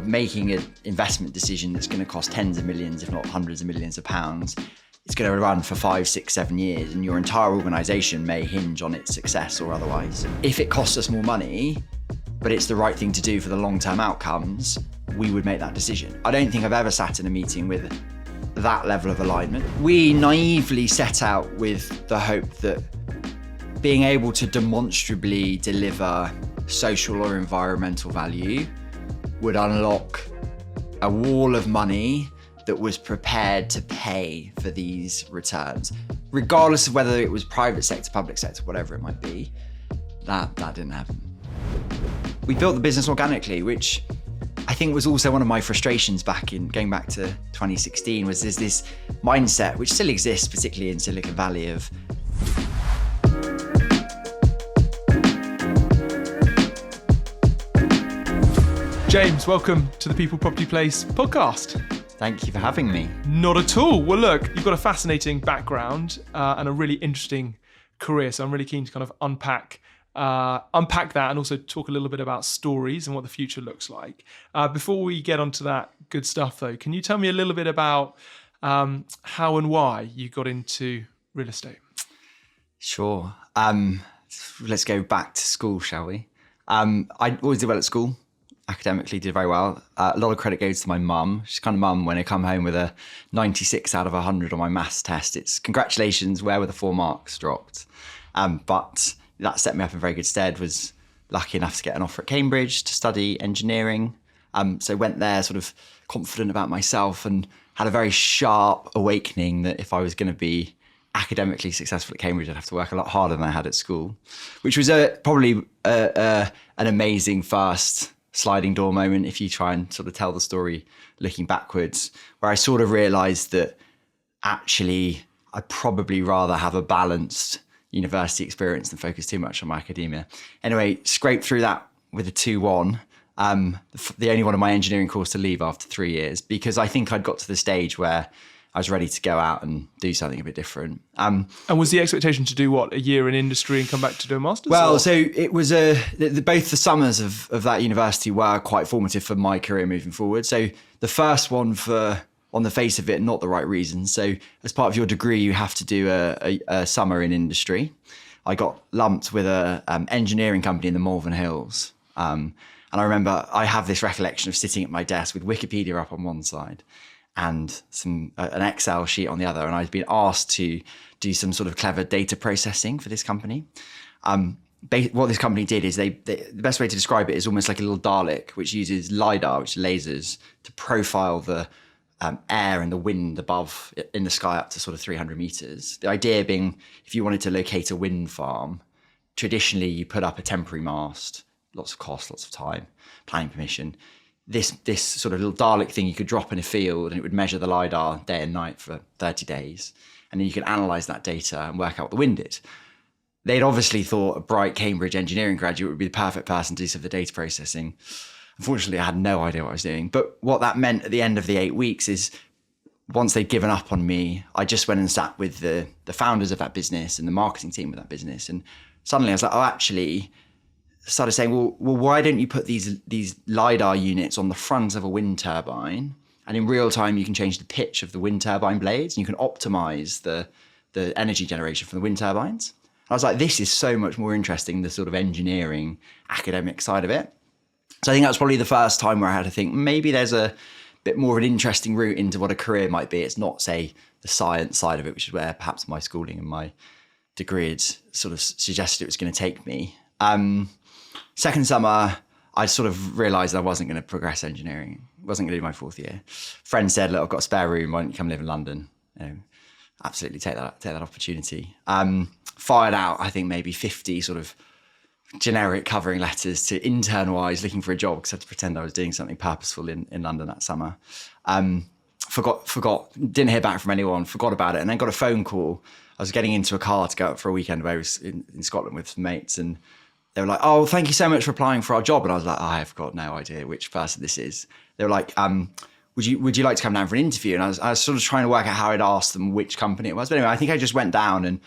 making an investment decision that's going to cost tens of millions, if not hundreds of millions of pounds, it's going to run for 5, 6, 7 years, and your entire organisation may hinge on its success or otherwise. If it costs us more money, but it's the right thing to do for the long-term outcomes, we would make that decision. I don't think I've ever sat in a meeting with that level of alignment. We naively set out with the hope that being able to demonstrably deliver social or environmental value would unlock a wall of money that was prepared to pay for these returns, regardless of whether it was private sector, public sector, whatever it might be. That didn't happen. We built the business organically, which I think was also one of my frustrations going back to 2016, was there's this mindset, which still exists, particularly in Silicon Valley, of James, welcome to the People Property Place podcast. Thank you for having me. Not at all. Well, look, you've got a fascinating background and a really interesting career. So I'm really keen to kind of unpack that and also talk a little bit about stories and what the future looks like. Before we get onto that good stuff, though, can you tell me a little bit about how and why you got into real estate? Sure. Let's go back to school, shall we? I always did well at school. Academically did very well. A lot of credit goes to my mum. She's kind of mum, when I come home with a 96 out of 100 on my maths test, it's congratulations, where were the 4 marks dropped? But that set me up in very good stead. Was lucky enough to get an offer at Cambridge to study engineering. So went there sort of confident about myself and had a very sharp awakening that if I was going to be academically successful at Cambridge, I'd have to work a lot harder than I had at school, which was probably an amazing first sliding door moment, if you try and sort of tell the story looking backwards, where I sort of realised that actually I'd probably rather have a balanced university experience than focus too much on my academia. Anyway, scraped through that with a 2-1, the only one of my engineering course to leave after 3 years, because I think I'd got to the stage where I was ready to go out and do something a bit different. And was the expectation to do what, a year in industry and come back to do a master's? Well, or? So it was both the summers of that university were quite formative for my career moving forward. So the first one for, on the face of it, not the right reasons. So as part of your degree, you have to do a summer in industry. I got lumped with an engineering company in the Malvern Hills. And I remember I have this recollection of sitting at my desk with Wikipedia up on one side and an Excel sheet on the other. And I'd been asked to do some sort of clever data processing for this company. What this company did is the best way to describe it is almost like a little Dalek, which uses LiDAR, which is lasers, to profile the air and the wind above in the sky up to sort of 300 meters. The idea being, if you wanted to locate a wind farm, traditionally you put up a temporary mast, lots of cost, lots of time, planning permission. This sort of little Dalek thing you could drop in a field and it would measure the LiDAR day and night for 30 days. And then you could analyze that data and work out what the wind is. They'd obviously thought a bright Cambridge engineering graduate would be the perfect person to do some of the data processing. Unfortunately, I had no idea what I was doing. But what that meant at the end of the 8 weeks is once they'd given up on me, I just went and sat with the founders of that business and the marketing team of that business. And suddenly I was like, oh, actually, started saying, well, why don't you put these LiDAR units on the front of a wind turbine? And in real time, you can change the pitch of the wind turbine blades and you can optimize the energy generation from the wind turbines. And I was like, this is so much more interesting, the sort of engineering academic side of it. So I think that was probably the first time where I had to think maybe there's a bit more of an interesting route into what a career might be. It's not, say, the science side of it, which is where perhaps my schooling and my degree had sort of suggested it was going to take me. Second summer, I sort of realised I wasn't going to progress engineering. Wasn't going to do my 4th year. Friend said, look, I've got a spare room. Why don't you come live in London? Absolutely take that opportunity. Fired out, I think, maybe 50 sort of generic covering letters to intern-wise looking for a job because I had to pretend I was doing something purposeful in London that summer. Forgot, didn't hear back from anyone, forgot about it, and then got a phone call. I was getting into a car to go out for a weekend away in Scotland with some mates, and they were like, oh, thank you so much for applying for our job. And I was like, I have got no idea which person this is. They were like, would you like to come down for an interview? And I was sort of trying to work out how I'd ask them which company it was. But anyway, I think I just went down and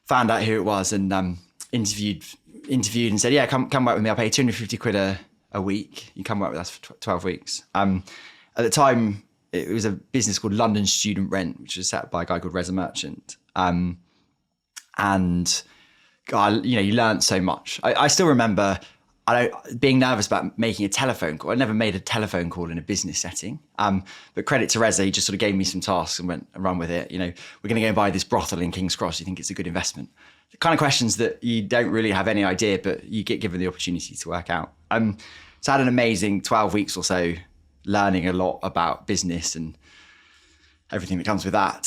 found out who it was and interviewed and said, yeah, come work with me. I'll pay 250 quid a a week. You come work with us for 12 weeks. At the time, it was a business called London Student Rent, which was set up by a guy called Reza Merchant. And God, you learn so much. I still remember being nervous about making a telephone call. I never made a telephone call in a business setting. But credit to Reza, he just sort of gave me some tasks and went and run with it. We're going to go and buy this brothel in King's Cross. You think it's a good investment? The kind of questions that you don't really have any idea, but you get given the opportunity to work out. So I had an amazing 12 weeks or so learning a lot about business and everything that comes with that.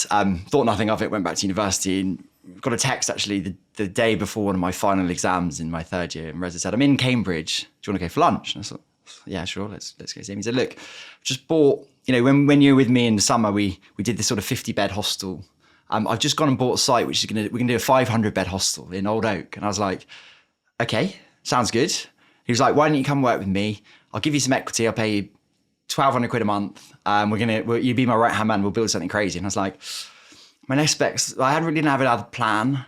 Thought nothing of it, went back to university and got a text actually the day before one of my final exams in my third year. And Reza said, I'm in Cambridge. Do you want to go for lunch? And I thought, yeah, sure. Let's go see him. He said, look, just bought, when you were with me in the summer, we did this sort of 50-bed hostel. I've just gone and bought a site, which is we're going to do a 500-bed hostel in Old Oak. And I was like, okay, sounds good. He was like, why don't you come work with me? I'll give you some equity. I'll pay you 1,200 quid a month. You'd be my right-hand man. We'll build something crazy. And I was like, my next specs, I didn't have another plan.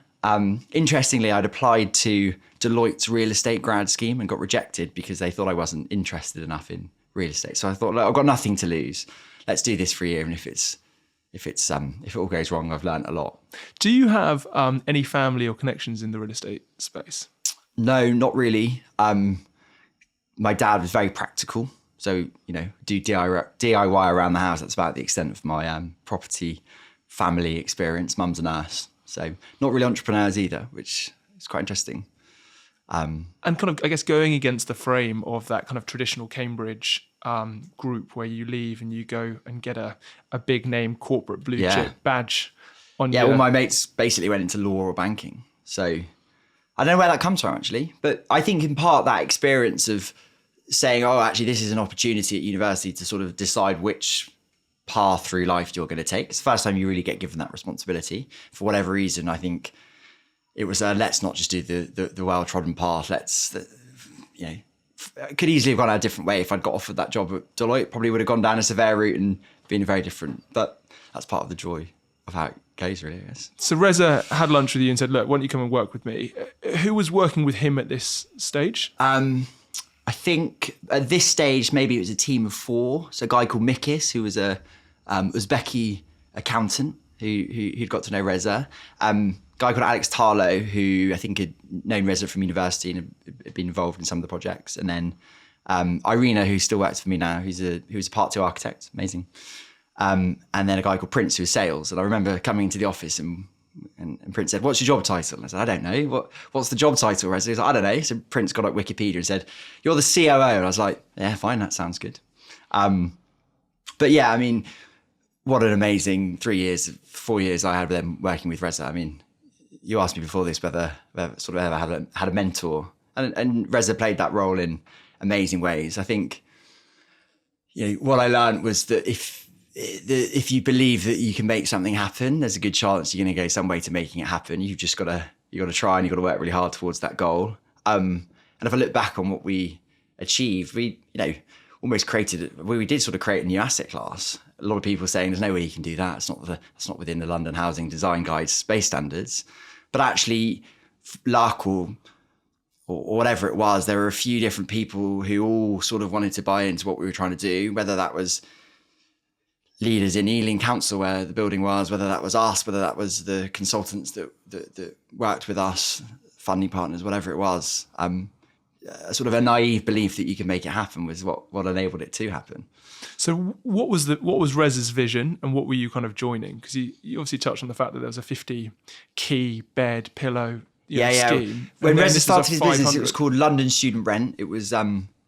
Interestingly, I'd applied to Deloitte's real estate grad scheme and got rejected because they thought I wasn't interested enough in real estate. So I thought, look, I've got nothing to lose. Let's do this for a year. And if it all goes wrong, I've learned a lot. Do you have any family or connections in the real estate space? No, not really. My dad was very practical. So, do DIY around the house. That's about the extent of my property family experience. Mum's a nurse. So not really entrepreneurs either, which is quite interesting. And kind of, I guess, going against the frame of that kind of traditional Cambridge group where you leave and you go and get a big name corporate blue chip badge on your... Yeah, all my mates basically went into law or banking. So I don't know where that comes from, actually. But I think in part that experience of saying, oh, actually, this is an opportunity at university to sort of decide which path through life you're going to take. It's the first time you really get given that responsibility. For whatever reason, I think it was let's not just do the well-trodden path. Could easily have gone out a different way. If I'd got offered that job at Deloitte, probably would have gone down a surveyor route and been very different. But that's part of the joy of how it goes, really, I guess. So Reza had lunch with you and said, look, why don't you come and work with me? Who was working with him at this stage? I think at this stage, maybe it was a team of 4. So a guy called Mikis, who was a Uzbeki accountant who'd got to know Reza. Guy called Alex Tarlow, who I think had known Reza from university and had been involved in some of the projects. And then Irina, who still works for me now, who's a Part 2 architect, amazing. And then a guy called Prince, who was sales. And I remember coming into the office and Prince said, what's your job title? And I said, I don't know. What's the job title? Reza? He was like, I don't know. So Prince got up Wikipedia and said, you're the COO. And I was like, yeah, fine, that sounds good. But yeah, I mean, what an amazing 4 years I had with them working with Reza. I mean, you asked me before this whether I sort of ever had a mentor, and Reza played that role in amazing ways. I think, what I learned was that if you believe that you can make something happen, there's a good chance you're going to go some way to making it happen. You've just got to try and you've got to work really hard towards that goal. And if I look back on what we achieved, we almost we did sort of create a new asset class. A lot of people saying there's no way you can do that. It's not within the London Housing Design Guide's space standards. But actually, luck or whatever it was, there were a few different people who all sort of wanted to buy into what we were trying to do, whether that was leaders in Ealing Council where the building was, whether that was us, whether that was the consultants that worked with us, funding partners, whatever it was. Sort of a naive belief that you can make it happen was what enabled it to happen. So what was Reza's vision and what were you kind of joining? Because you obviously touched on the fact that there was a 50 key bed pillow scheme. When Reza started his business, it was called London Student Rent. It was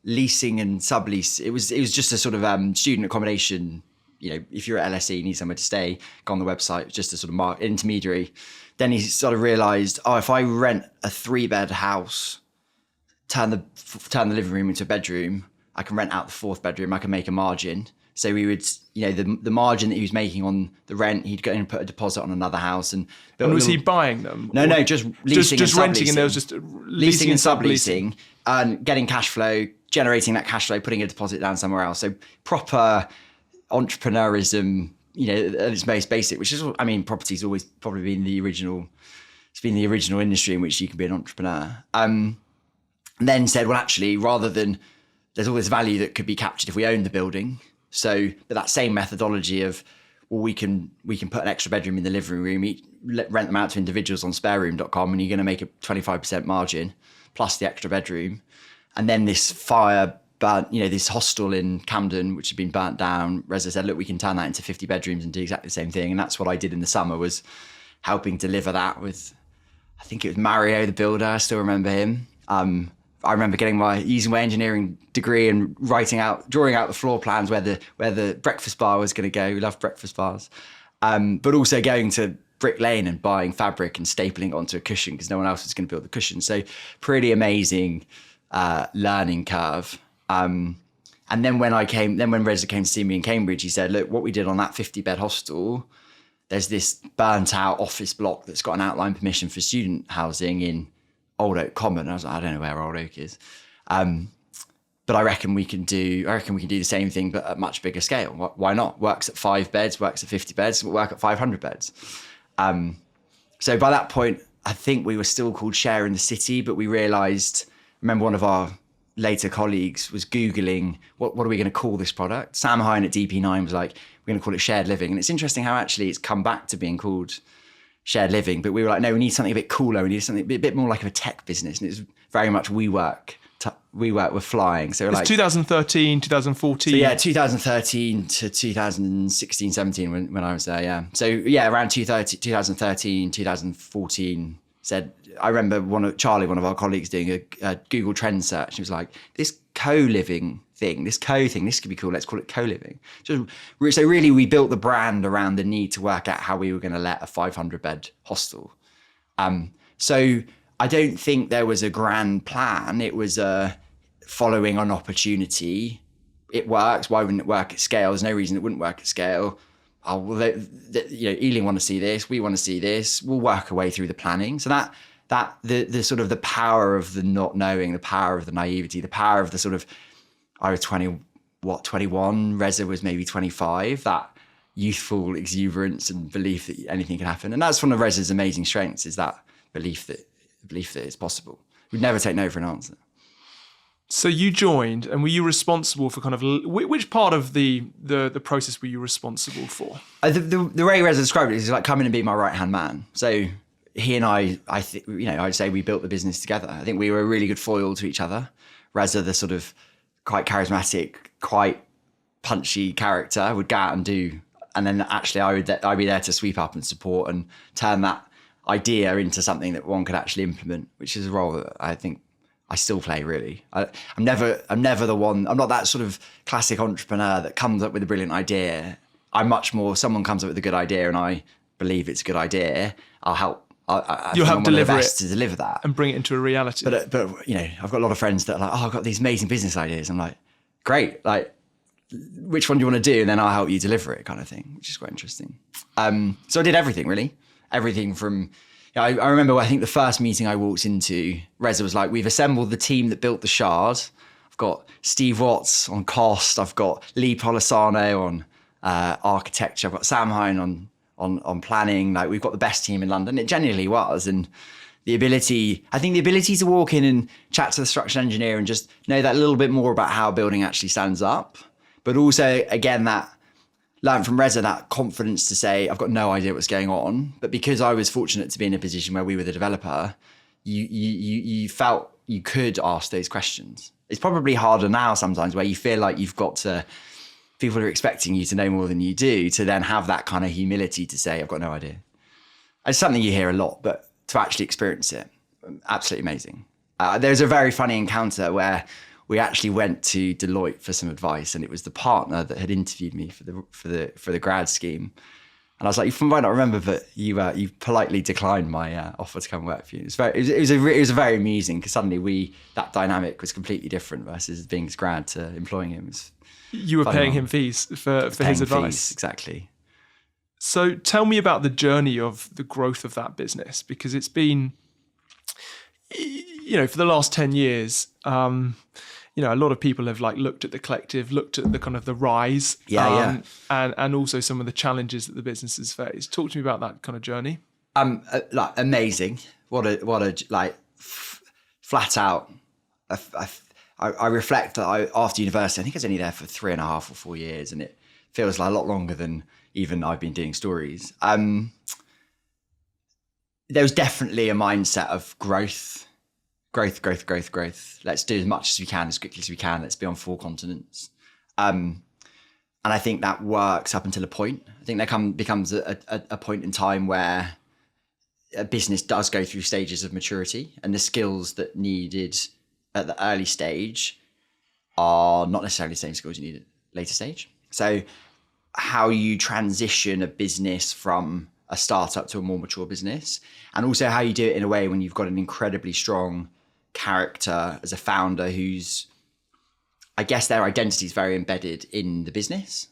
leasing and sublease. It was just a sort of student accommodation. If you're at LSE, you need somewhere to stay, go on the website, just a sort of intermediary. Then he sort of realised, if I rent a 3-bed house, turn the living room into a bedroom, I can rent out the 4th bedroom, I can make a margin. So we would, the margin that he was making on the rent, he'd go and put a deposit on another house. And was he buying them? No, just leasing just and renting, and there was just leasing and subleasing, and getting cash flow, generating that cash flow, putting a deposit down somewhere else. So proper entrepreneurism, at its most basic, which is, property's always probably been the original industry in which you can be an entrepreneur. And then said, well, actually, rather than there's all this value that could be captured if we own the building. So, but that same methodology of, well, we can put an extra bedroom in the living room, rent them out to individuals on spareroom.com, and you're going to make a 25% margin plus the extra bedroom. And then this fire burnt, this hostel in Camden, which had been burnt down, Reza said, look, we can turn that into 50 bedrooms and do exactly the same thing. And that's what I did in the summer, was helping deliver that with, I think it was Mario, the builder. I still remember him. I remember using my engineering degree and drawing out the floor plans where the breakfast bar was going to go. We love breakfast bars. But also going to Brick Lane and buying fabric and stapling it onto a cushion because no one else was going to build the cushion. So pretty amazing learning curve. And then when Reza came to see me in Cambridge, he said, look, what we did on that 50-bed hostel, there's this burnt out office block that's got an outline permission for student housing in Old Oak Common. I was like, I don't know where Old Oak is. But I reckon we can do the same thing, but at much bigger scale. Why not? Works at 5 beds, works at 50 beds, work at 500 beds. So by that point, I think we were still called Share in the City, but we realized, remember one of our later colleagues was Googling, what are we going to call this product? Sam Hine at DP9 was like, we're going to call it shared living. And it's interesting how actually it's come back to being called shared living, but we were like, no, we need something a bit cooler. We need something a bit more like a tech business. And it's very much we work with flying. So it's 2013, 2014. So yeah, 2013 to 2016, 17 when I was there. Yeah. So yeah, around 2013, 2014 I remember Charlie, one of our colleagues, doing a Google Trend search. He was like, this co-living thing, this could be cool. Let's call it co-living. So really we built the brand around the need to work out how we were going to let a 500-bed hostel. So I don't think there was a grand plan. It was following an opportunity. It works. Why wouldn't it work at scale? There's no reason it wouldn't work at scale. Oh, well, Ealing want to see this. We want to see this. We'll work our way through the planning. So the sort of the power of the not knowing, the power of the naivety, the power of the sort of, I was 21, Reza was maybe 25, that youthful exuberance and belief that anything can happen. And that's one of Reza's amazing strengths, is that belief that it's possible. We'd never take no for an answer. So you joined, and were you responsible for kind of which part of the process were you responsible for? The way Reza described it is like, come in and be my right hand man. So he and I'd say we built the business together. I think we were a really good foil to each other. Reza, the sort of quite charismatic, quite punchy character, would go out and do, and then actually I'd be there to sweep up and support and turn that idea into something that one could actually implement, which is a role that I think I still play, really. I'm never the one. I'm not that sort of classic entrepreneur that comes up with a brilliant idea. I'm much more someone comes up with a good idea and I believe it's a good idea. I'll help. You'll help deliver it to deliver that and bring it into a reality. But I've got a lot of friends that are like, oh, I've got these amazing business ideas. I'm like, great. Like, which one do you want to do? And then I'll help you deliver it, kind of thing, which is quite interesting. So I did everything, really. Everything from, I remember, I think the first meeting I walked into, Reza was like, we've assembled the team that built the Shard. I've got Steve Watts on cost. I've got Lee Polisano on architecture. I've got Sam Hine on planning. Like, we've got the best team in London. It genuinely was. And the ability to walk in and chat to the structural engineer and just know that little bit more about how a building actually stands up. But also, again, that learned from Reza, that confidence to say, I've got no idea what's going on. But because I was fortunate to be in a position where we were the developer, you felt you could ask those questions. It's probably harder now sometimes, where you feel like you've got to, people are expecting you to know more than you do, to then have that kind of humility to say, I've got no idea. It's something you hear a lot, but to actually experience it, absolutely amazing. There's a very funny encounter where we actually went to Deloitte for some advice, and it was the partner that had interviewed me for the grad scheme. And I was like, you might not remember, but you politely declined my offer to come work for you. It was very amusing, because suddenly that dynamic was completely different versus being his grad to employing him. You were paying him fees for his advice. Fees, exactly. So tell me about the journey of the growth of that business, because it's been, for the last 10 years, a lot of people have looked at the collective, looked at the kind of the rise, and also some of the challenges that the business has faced. Talk to me about that kind of journey. Amazing. What a flat out. I reflect that after university, I think I was only there for 3.5 or 4 years, and it feels like a lot longer than even I've been doing stories. There was definitely a mindset of growth. Let's do as much as we can, as quickly as we can. Let's be on 4 continents. And I think that works up until a point. I think there becomes a point in time where a business does go through stages of maturity, and the skills that needed at the early stage are not necessarily the same skills you need at later stage. So how you transition a business from a startup to a more mature business, and also how you do it in a way when you've got an incredibly strong character as a founder who's, I guess their identity is very embedded in the business.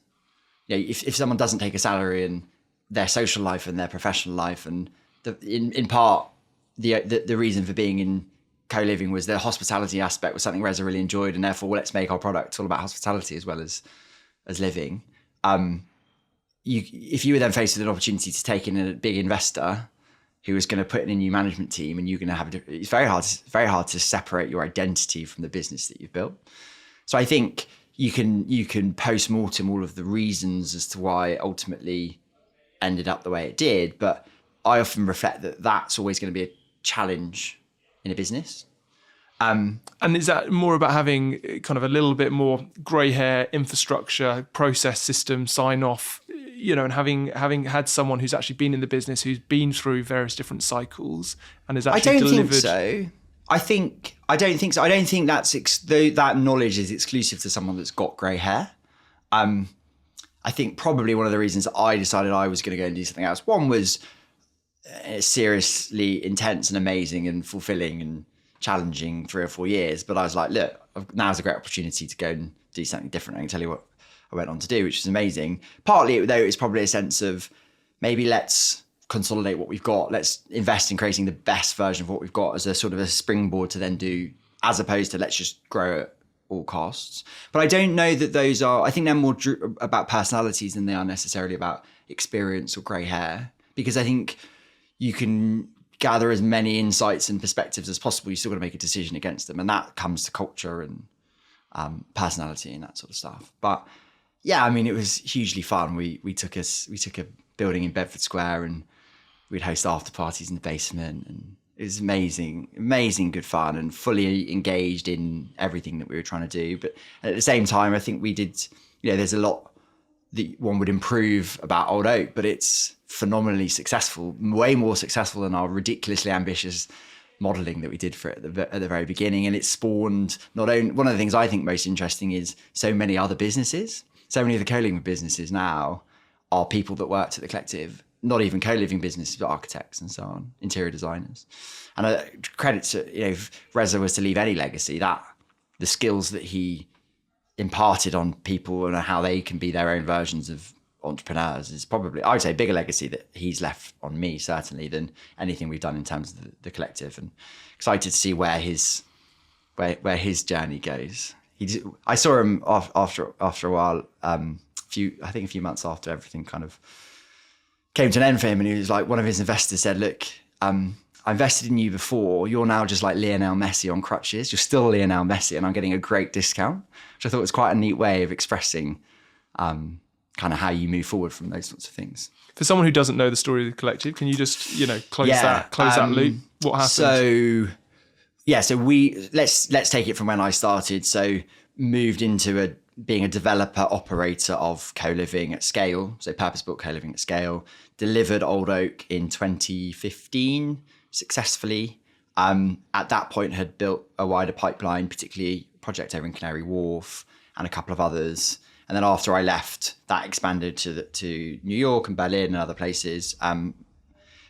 You know, if someone doesn't take a salary in their social life and their professional life, and in part the reason for being in co-living was the hospitality aspect was something Reza really enjoyed, and therefore, let's make our product all about hospitality as well as living. If you were then faced with an opportunity to take in a big investor who was going to put in a new management team, and you're going to have it's very hard to separate your identity from the business that you've built. So I think you can post-mortem all of the reasons as to why it ultimately ended up the way it did, but I often reflect that that's always going to be a challenge in a business. And is that more about having kind of a little bit more grey hair, infrastructure, process, system, sign off, and having had someone who's actually been in the business, who's been through various different cycles and has actually delivered? I don't think so. I don't think that knowledge is exclusive to someone that's got grey hair. I think probably one of the reasons I decided I was going to go and do something else, one was seriously intense and amazing and fulfilling and challenging 3 or 4 years. But I was like, look, now's a great opportunity to go and do something different. I can tell you what I went on to do, which was amazing. Partly, though, it's probably a sense of maybe let's consolidate what we've got. Let's invest in creating the best version of what we've got as a sort of a springboard to then do, as opposed to let's just grow at all costs. But I don't know that those are, I think they're more about personalities than they are necessarily about experience or grey hair, because I think you can gather as many insights and perspectives as possible. You still got to make a decision against them. And that comes to culture and personality and that sort of stuff. But yeah, I mean, it was hugely fun. We took a building in Bedford Square, and we'd host after parties in the basement, and it was amazing good fun, and fully engaged in everything that we were trying to do. But at the same time, I think we did, there's a lot that one would improve about Old Oak, but it's phenomenally successful, way more successful than our ridiculously ambitious modeling that we did for it at the very beginning. And it spawned not only, one of the things I think most interesting is so many other businesses. So many of the co-living businesses now are people that worked at the collective, not even co-living businesses, but architects and so on, interior designers. And credit to, if Reza was to leave any legacy, that the skills that he imparted on people and how they can be their own versions of entrepreneurs is probably, I would say, a bigger legacy that he's left on me, certainly, than anything we've done in terms of the collective. And excited to see where his journey goes. I saw him after a while, a few months after everything kind of came to an end for him, and he was like, one of his investors said, look, I invested in you before. You're now just like Lionel Messi on crutches. You're still Lionel Messi, and I'm getting a great discount, which I thought was quite a neat way of expressing kind of how you move forward from those sorts of things. For someone who doesn't know the story of the collective, can you just close that loop? What happened? So let's take it from when I started. So moved into being a developer operator of co-living at scale, so purpose-built co-living at scale. Delivered Old Oak in 2015 successfully. At that point, had built a wider pipeline, particularly a project over in Canary Wharf and a couple of others. And then after I left, that expanded to New York and Berlin and other places.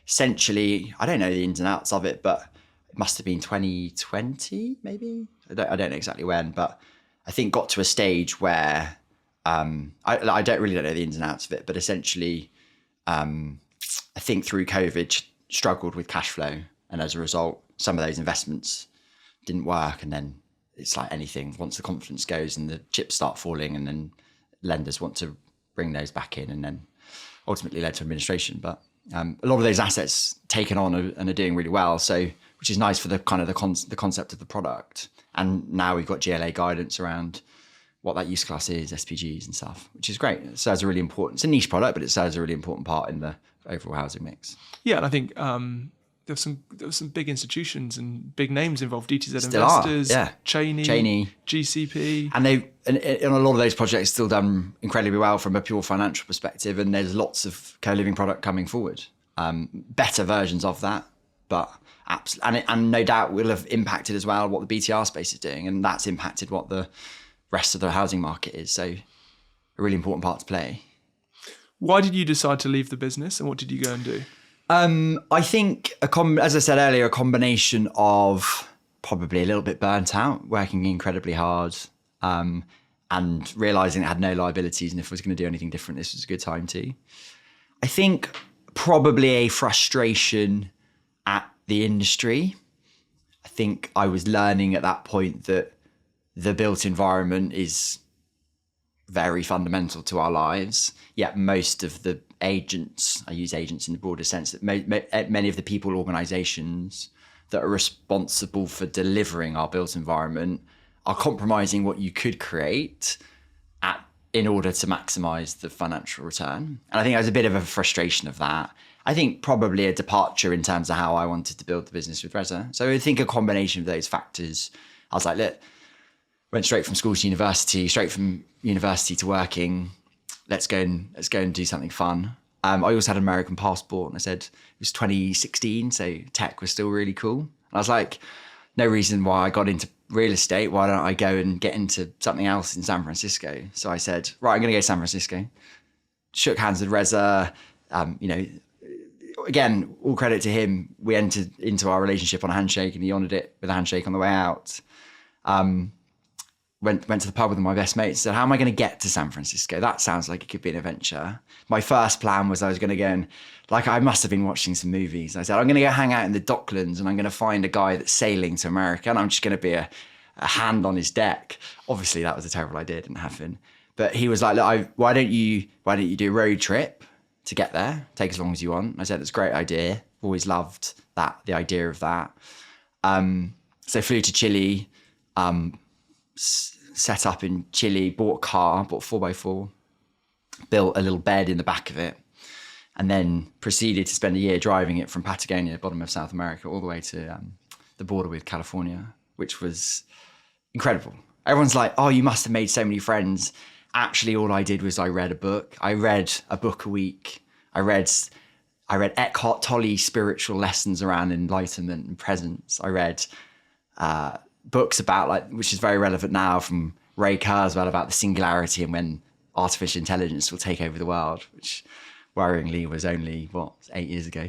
Essentially, I don't know the ins and outs of it, but it must have been 2020, maybe. I don't know exactly when, but I think got to a stage where I don't know the ins and outs of it, but essentially, I think through COVID struggled with cash flow, and as a result, some of those investments didn't work. And then it's like anything, once the confidence goes and the chips start falling, and then lenders want to bring those back in, and then ultimately led to administration. But a lot of those assets taken on and are doing really well. So which is nice for the kind of the concept of the product. And now we've got GLA guidance around what that use class is, SPGs and stuff, which is great. It serves a really important, it's a niche product, but it serves a really important part in the overall housing mix. Yeah, and I think there were some big institutions and big names involved. DTZ Still Investors, are, yeah. Cheney, GCP, and a lot of those projects still done incredibly well from a pure financial perspective. And there's lots of co-living product coming forward, better versions of that, but and no doubt will have impacted as well what the BTR space is doing, and that's impacted what the rest of the housing market is. So a really important part to play. Why did you decide to leave the business, and what did you go and do? I think, as I said earlier, a combination of probably a little bit burnt out, working incredibly hard, and realising it had no liabilities, and if I was going to do anything different, this was a good time to. I think probably a frustration at the industry. I think I was learning at that point that the built environment is very fundamental to our lives, yet most of the agents, I use agents in the broader sense, that many of the people, organisations that are responsible for delivering our built environment are compromising what you could create in order to maximise the financial return. And I think there was a bit of a frustration of that. I think probably a departure in terms of how I wanted to build the business with Reza. So I think a combination of those factors, I was like, look, went straight from school to university, straight from university to working. Let's go and do something fun. I also had an American passport, and I said it was 2016, so tech was still really cool. And I was like, no reason why I got into real estate. Why don't I go and get into something else in San Francisco? So I said, right, I'm going to go to San Francisco. Shook hands with Reza. Again, all credit to him. We entered into our relationship on a handshake, and he honoured it with a handshake on the way out. Went to the pub with my best mates, said, how am I going to get to San Francisco? That sounds like it could be an adventure. My first plan was I was going to go and, I must have been watching some movies. I said, I'm going to go hang out in the Docklands, and I'm going to find a guy that's sailing to America, and I'm just going to be a hand on his deck. Obviously, that was a terrible idea. It didn't happen. But he was like, look, why don't you do a road trip to get there? Take as long as you want. I said, that's a great idea. Always loved the idea of that. So flew to Chile, set up in Chile, bought a car, bought a 4x4, built a little bed in the back of it, and then proceeded to spend a year driving it from Patagonia, bottom of South America, all the way to the border with California, which was incredible. Everyone's like, oh, you must have made so many friends. Actually, all I did was I read a book. I read a book a week. I read Eckhart Tolle's spiritual lessons around enlightenment and presence. I read books about, which is very relevant now, from Ray Kurzweil about the singularity and when artificial intelligence will take over the world, which worryingly was only 8 years ago,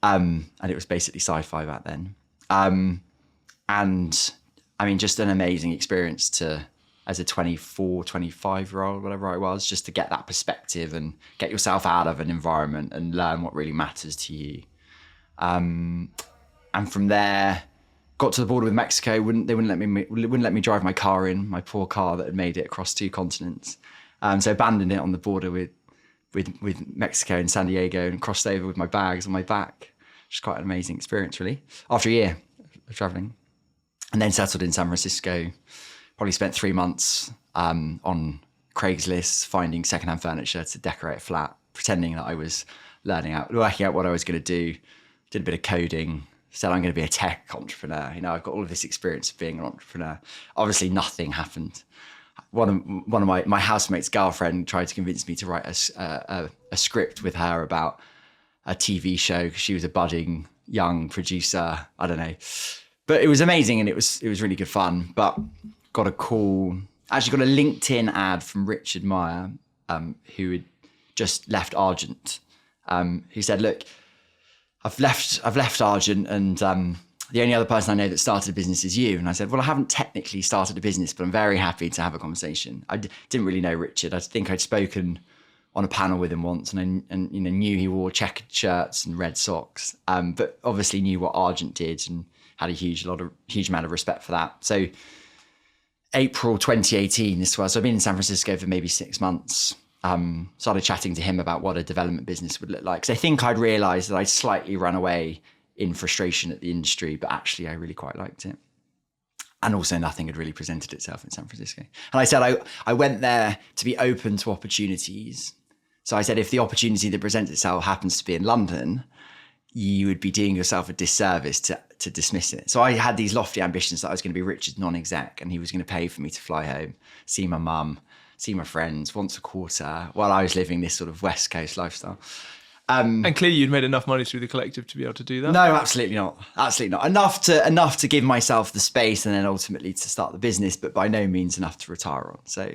and it was basically sci-fi back then. And I mean, just an amazing experience as a 24, 25-year-old, whatever I was, just to get that perspective and get yourself out of an environment and learn what really matters to you. And from there, got to the border with Mexico. They wouldn't let me drive my car in, my poor car that had made it across 2 continents. So abandoned it on the border with Mexico and San Diego, and crossed over with my bags on my back. Which is quite an amazing experience, really. After a year of traveling, and then settled in San Francisco. Probably spent 3 months on Craigslist finding secondhand furniture to decorate a flat, pretending that I was working out what I was going to do. Did a bit of coding. Said I'm going to be a tech entrepreneur. I've got all of this experience of being an entrepreneur. Obviously, nothing happened. One of my housemate's girlfriend tried to convince me to write a script with her about a TV show, because she was a budding young producer. I don't know, but it was amazing, and it was really good fun. But got a LinkedIn ad from Richard Meyer, who had just left Argent. Who said, look, I've left Argent, and the only other person I know that started a business is you. And I said, well, I haven't technically started a business, but I'm very happy to have a conversation. I didn't really know Richard. I think I'd spoken on a panel with him once, and knew he wore checkered shirts and red socks, but obviously knew what Argent did and had a huge amount of respect for that. So April 2018, this was, so I've been in San Francisco for maybe 6 months. Started chatting to him about what a development business would look like. Because I think I'd realised that I'd slightly run away in frustration at the industry, but actually I really quite liked it. And also nothing had really presented itself in San Francisco. And I said, I went there to be open to opportunities. So I said, if the opportunity that presents itself happens to be in London, you would be doing yourself a disservice to dismiss it. So I had these lofty ambitions that I was going to be Richard's non-exec and he was going to pay for me to fly home, see my mum, see my friends once a quarter while I was living this sort of West Coast lifestyle. And clearly you'd made enough money through the collective to be able to do that? No, absolutely not. Absolutely not. Enough to give myself the space and then ultimately to start the business, but by no means enough to retire on. So,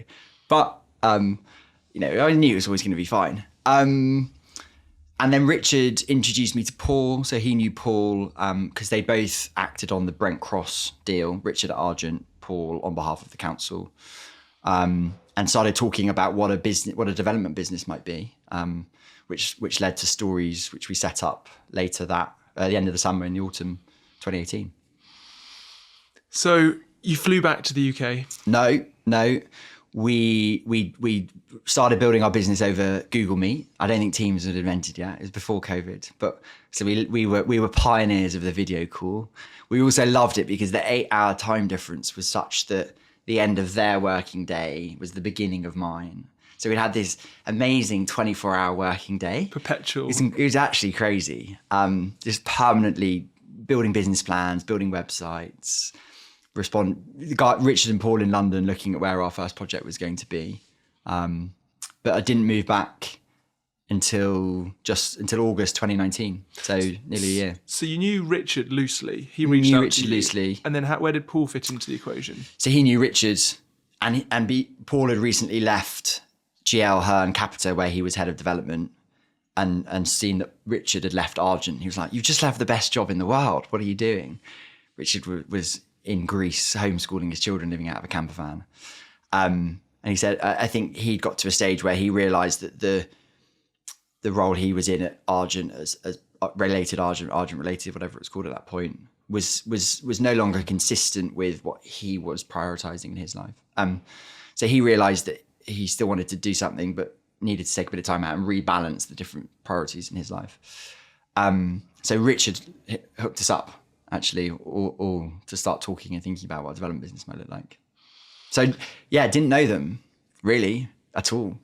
but, you know, I knew it was always going to be fine. And then Richard introduced me to Paul. So he knew Paul because they both acted on the Brent Cross deal, Richard at Argent, Paul on behalf of the council, and started talking about what a development business might be, which led to Stories, which we set up later at the end of the summer in the autumn 2018. So you flew back to the UK? No. We started building our business over Google Meet. I don't think Teams had invented yet. It was before COVID, but so we were pioneers of the video call. We also loved it because the 8-hour time difference was such that the end of their working day was the beginning of mine. So we had this amazing 24-hour working day. Perpetual. It was actually crazy. Just permanently building business plans, building websites. Richard and Paul in London looking at where our first project was going to be. But I didn't move back until August 2019. So nearly a year. So you knew Richard loosely. He reached out Richard to you. Loosely. And then where did Paul fit into the equation? So he knew Richard and Paul had recently left GL Hearn Capita where he was head of development and seen that Richard had left Argent. He was like, you've just left the best job in the world. What are you doing? Richard was in Greece, homeschooling his children, living out of a camper van. And he said, I think he'd got to a stage where he realised that the role he was in at Argent as Argent related, whatever it's called at that point, was no longer consistent with what he was prioritising in his life. So he realised that he still wanted to do something, but needed to take a bit of time out and rebalance the different priorities in his life. So Richard hooked us up, actually, or to start talking and thinking about what a development business might look like. So yeah, didn't know them really at all.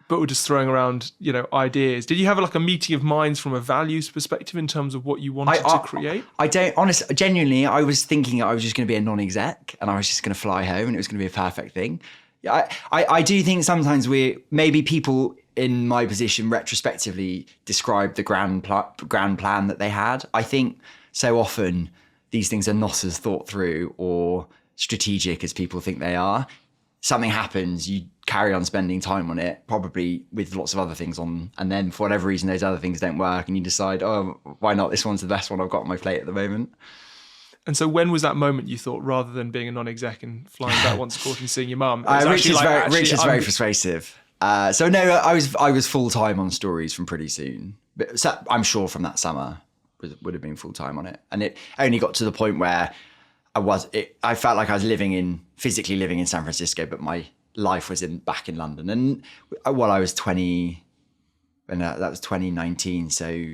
But we're just throwing around, ideas. Did you have like a meeting of minds from a values perspective in terms of what you wanted to create? Genuinely, I was thinking I was just going to be a non-exec and I was just going to fly home and it was going to be a perfect thing. I do think sometimes maybe people in my position retrospectively describe the grand plan that they had. I think so often these things are not as thought through or strategic as people think they are. Something happens, you carry on spending time on it, probably with lots of other things on, and then for whatever reason those other things don't work and you decide, oh, why not? This one's the best one I've got on my plate at the moment. And so when was that moment you thought, rather than being a non-exec and flying back once a quarter and seeing your mum? Richard's very persuasive. So no, I was full-time on Stories from pretty soon. But I'm sure from that summer would have been full-time on it. And it only got to the point where I felt like I was physically living in San Francisco, but my life was back in London. And I was 20, and that was 2019, so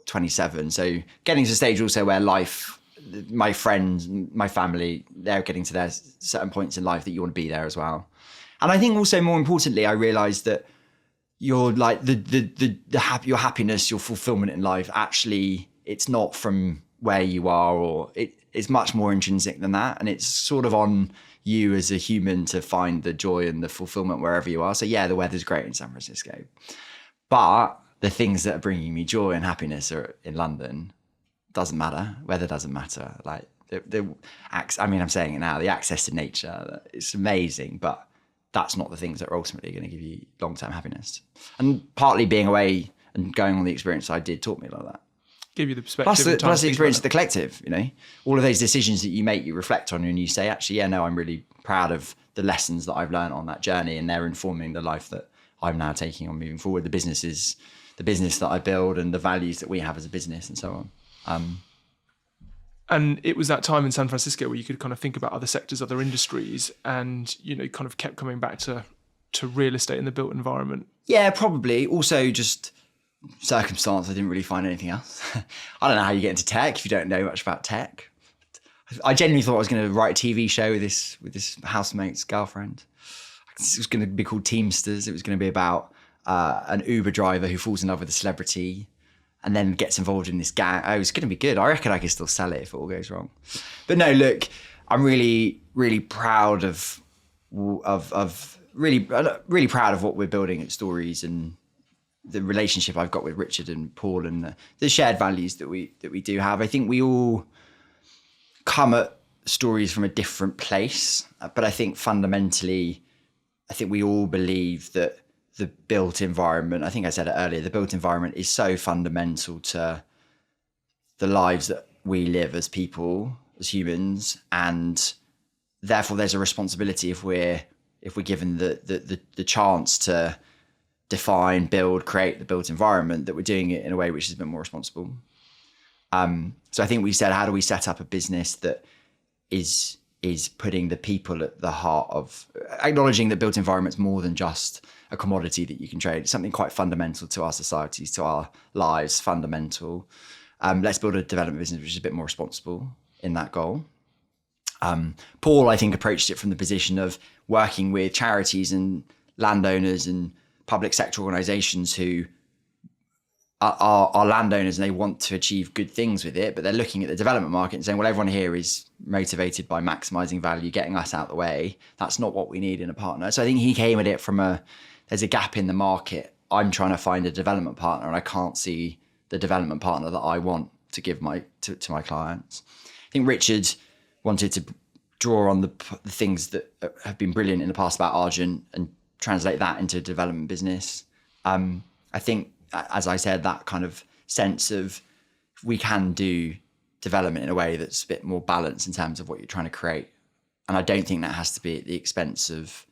27. So getting to a stage also where my friends, my family, they're getting to their certain points in life that you want to be there as well. And I think also more importantly, I realized that your your happiness, your fulfillment in life, actually, it's not from where you are, or it's much more intrinsic than that. And it's sort of on you as a human to find the joy and the fulfillment wherever you are. So yeah, the weather's great in San Francisco, but the things that are bringing me joy and happiness are in London. Doesn't matter. Weather doesn't matter. Like I'm saying it now, the access to nature, it's amazing, but that's not the things that are ultimately going to give you long-term happiness. And partly being away and going on the experience I did taught me a lot of that. Give you the perspective. Plus the experience of the collective, all of those decisions that you make, you reflect on and you say, actually, yeah, no, I'm really proud of the lessons that I've learned on that journey and they're informing the life that I'm now taking on moving forward. The business that I build and the values that we have as a business and so on. And it was that time in San Francisco where you could kind of think about other sectors, other industries, and kind of kept coming back to real estate in the built environment. Yeah, probably. Also, just circumstance, I didn't really find anything else. I don't know how you get into tech if you don't know much about tech. I genuinely thought I was going to write a TV show with this housemate's girlfriend. It was going to be called Teamsters. It was going to be about an Uber driver who falls in love with a celebrity and then gets involved in this gang. Oh, it's going to be good. I reckon I could still sell it if it all goes wrong. But no, look, I'm really, really proud of really proud of what we're building at Stories and the relationship I've got with Richard and Paul and the shared values that we do have. I think we all come at Stories from a different place, but I think fundamentally, I think we all believe that the built environment, I think I said it earlier, the built environment is so fundamental to the lives that we live as people, as humans, and therefore there's a responsibility if we're given the chance to define, build, create the built environment, that we're doing it in a way which is a bit more responsible. So I think we said, how do we set up a business that is putting the people at the heart of, acknowledging that built environment's more than just a commodity that you can trade. It's something quite fundamental to our societies, to our lives, fundamental. Let's build a development business which is a bit more responsible in that goal. Paul, I think, approached it from the position of working with charities and landowners and public sector organisations who are landowners and they want to achieve good things with it, but they're looking at the development market and saying, well, everyone here is motivated by maximising value, getting us out of the way. That's not what we need in a partner. So I think he came at it from there's a gap in the market. I'm trying to find a development partner and I can't see the development partner that I want to give to my clients. I think Richard wanted to draw on the things that have been brilliant in the past about Argent and translate that into a development business. I think, as I said, that kind of sense of we can do development in a way that's a bit more balanced in terms of what you're trying to create. And I don't think that has to be at the expense of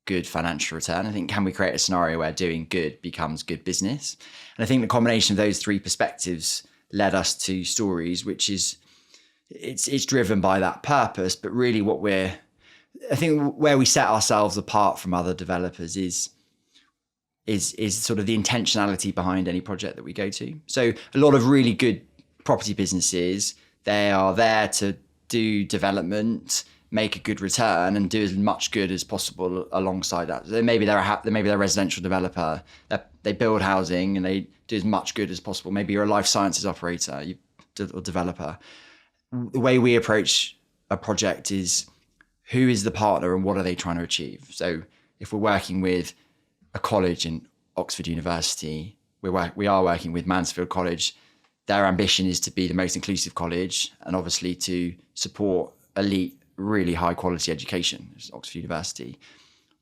good financial return. I think, can we create a scenario where doing good becomes good business? And I think the combination of those three perspectives led us to Stories, which is, it's driven by that purpose, but really I think where we set ourselves apart from other developers is sort of the intentionality behind any project that we go to. So a lot of really good property businesses, they are there to do development, make a good return, and do as much good as possible alongside that. So maybe they're a residential developer. They build housing and they do as much good as possible. Maybe you're a life sciences operator or developer. The way we approach a project is, who is the partner and what are they trying to achieve? So if we're working with a college in Oxford University, we are working with Mansfield College. Their ambition is to be the most inclusive college and obviously to support elite, really high quality education, Oxford University.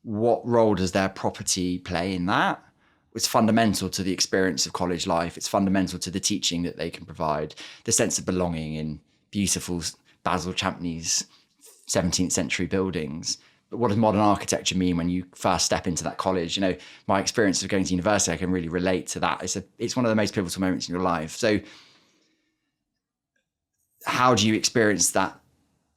What role does their property play in that? It's fundamental to the experience of college life. It's fundamental to the teaching that they can provide, the sense of belonging in beautiful Basil Champneys 17th century buildings. But what does modern architecture mean when you first step into that college? You know, my experience of going to university, I can really relate to that. It's one of the most pivotal moments in your life. So how do you experience that?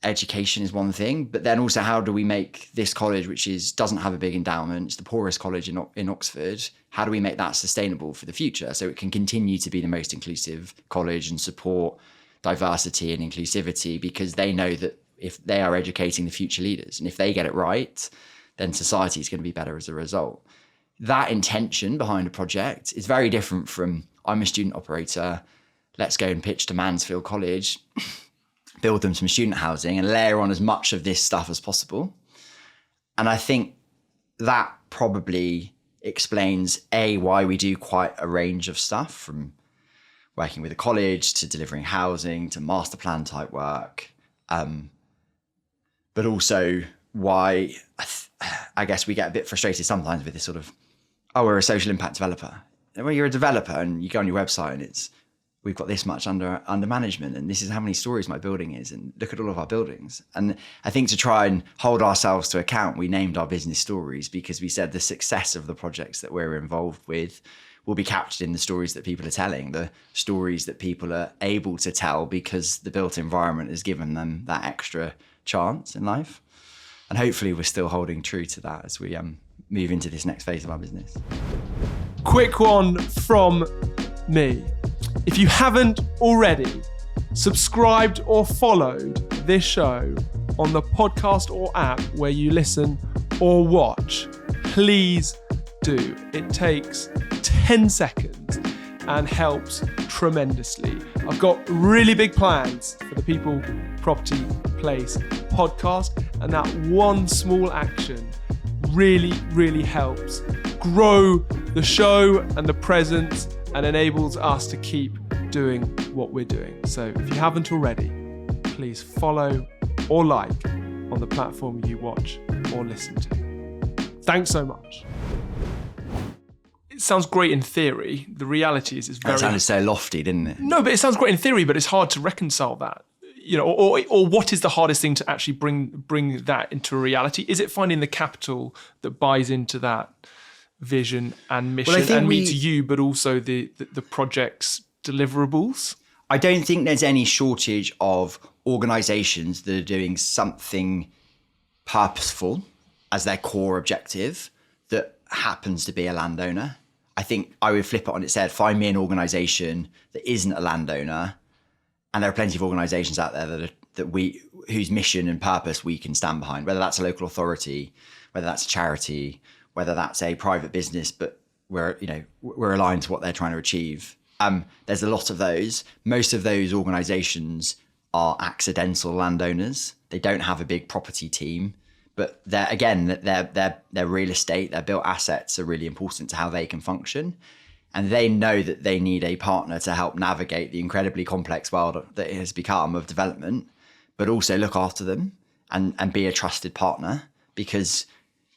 Education is one thing, but then also how do we make this college, which doesn't have a big endowment, it's the poorest college in Oxford, how do we make that sustainable for the future so it can continue to be the most inclusive college and support diversity and inclusivity, because they know that if they are educating the future leaders and if they get it right, then society is going to be better as a result. That intention behind a project is very different from, I'm a student operator, let's go and pitch to Mansfield College, build them some student housing and layer on as much of this stuff as possible. And I think that probably explains why we do quite a range of stuff, from working with a college to delivering housing to master plan type work. But also why I guess we get a bit frustrated sometimes with this sort of, oh, we're a social impact developer. And when you're a developer and you go on your website and we've got this much under management and this is how many stories my building is, and look at all of our buildings. And I think to try and hold ourselves to account, we named our business Stories because we said the success of the projects that we're involved with will be captured in the stories that people are telling, the stories that people are able to tell because the built environment has given them that extra chance in life. And hopefully we're still holding true to that as we move into this next phase of our business. quick one from me. If you haven't already subscribed or followed this show on the podcast or app where you listen or watch, please do. It takes 10 seconds and helps tremendously. I've got really big plans for the People, Property, Place podcast, and that one small action really, really helps grow the show and the presence and enables us to keep doing what we're doing. So if you haven't already, please follow or like on the platform you watch or listen to. Thanks so much. It sounds great in theory. The reality is it's very... That sounded so lofty, didn't it? No, but it sounds great in theory, but it's hard to reconcile that. You know, or what is the hardest thing to actually bring that into reality? Is it finding the capital that buys into that vision and mission and meets you, but also the project's deliverables? I don't think there's any shortage of organisations that are doing something purposeful as their core objective that happens to be a landowner. I think I would flip it on its head. Find me an organisation that isn't a landowner, and there are plenty of organisations out there whose mission and purpose we can stand behind. Whether that's a local authority, whether that's a charity, whether that's a private business, but we're aligned to what they're trying to achieve. There's a lot of those. Most of those organisations are accidental landowners. They don't have a big property team. But their real estate, their built assets are really important to how they can function. And they know that they need a partner to help navigate the incredibly complex world that it has become of development, but also look after them and be a trusted partner, because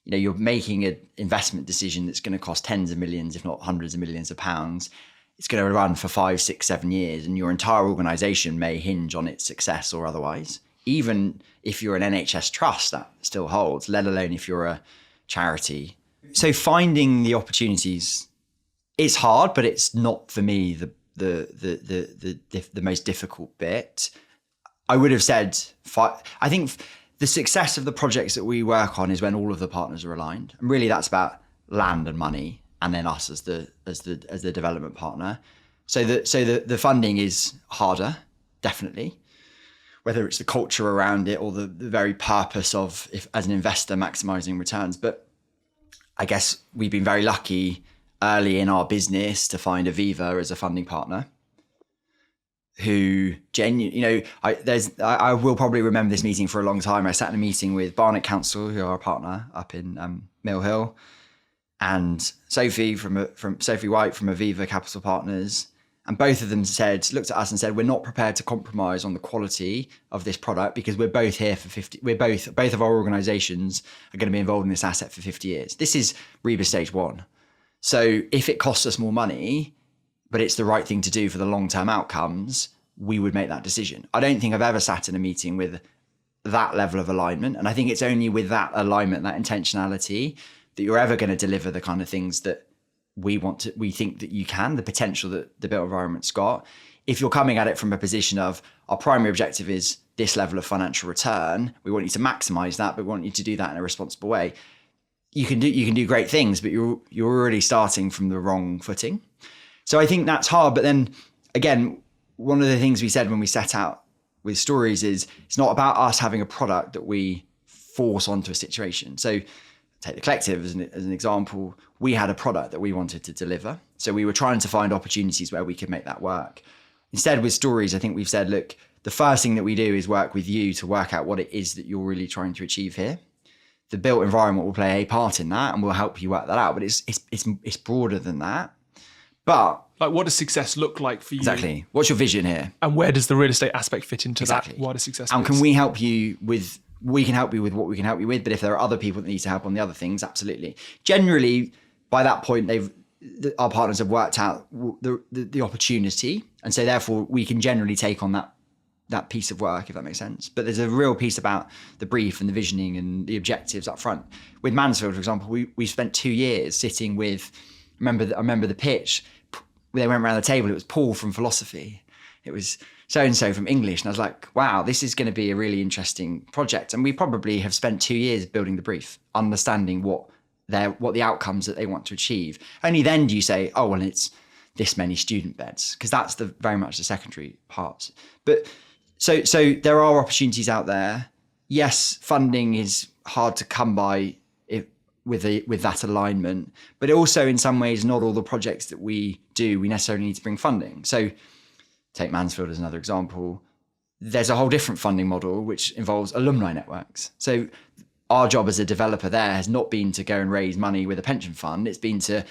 you're making an investment decision that's going to cost tens of millions, if not hundreds of millions of pounds. It's going to run for 5, 6, 7 years, and your entire organisation may hinge on its success or otherwise. Even if you're an NHS trust, that still holds, let alone if you're a charity. So finding the opportunities is hard, but it's not for me the most difficult bit. I would have said, I think the success of the projects that we work on is when all of the partners are aligned, and really that's about land and money, and then us as the development partner. So the funding is harder, definitely. Whether it's the culture around it or the very purpose of, if as an investor, maximising returns. But I guess we've been very lucky early in our business to find Aviva as a funding partner who I will probably remember this meeting for a long time. I sat in a meeting with Barnet Council, who are our partner up in Mill Hill, and Sophie Sophie White from Aviva Capital Partners. And both of them looked at us and said, we're not prepared to compromise on the quality of this product because we're both here for 50. Both of our organisations are going to be involved in this asset for 50 years. This is REBA stage 1. So if it costs us more money, but it's the right thing to do for the long-term outcomes, we would make that decision. I don't think I've ever sat in a meeting with that level of alignment. And I think it's only with that alignment, that intentionality, that you're ever going to deliver the kind of things that we think that you can, the potential that the built environment's got. If you're coming at it from a position of our primary objective is this level of financial return, we want you to maximize that, but we want you to do that in a responsible way. You can do great things, but you're already starting from the wrong footing. So I think that's hard. But then again, one of the things we said when we set out with Stories is it's not about us having a product that we force onto a situation. So take the collective as an example. We had a product that we wanted to deliver. So we were trying to find opportunities where we could make that work. Instead, with Stories, I think we've said, look, the first thing that we do is work with you to work out what it is that you're really trying to achieve here. The built environment will play a part in that and we'll help you work that out. But it's broader than that. But like, what does success look like for you? Exactly. What's your vision here? And where does the real estate aspect fit into that wider success? And can we help you with... We can help you with what we can help you with, but if there are other people that need to help on the other things, absolutely. Generally, by that point, our partners have worked out the opportunity, and so therefore we can generally take on that piece of work, if that makes sense. But there's a real piece about the brief and the visioning and the objectives up front. With Mansfield, for example, we spent 2 years sitting with. I remember the pitch. They went around the table. It was Paul from philosophy. It was so-and-so from English. And I was like, wow, this is going to be a really interesting project. And we probably have spent 2 years building the brief, understanding what what the outcomes that they want to achieve. Only then do you say, oh, well, it's this many student beds, because that's very much the secondary part. But so there are opportunities out there. Yes, funding is hard to come by with that alignment, but also in some ways, not all the projects that we do, we necessarily need to bring funding. So take Mansfield as another example. There's a whole different funding model, which involves alumni networks. So our job as a developer there has not been to go and raise money with a pension fund. It's been to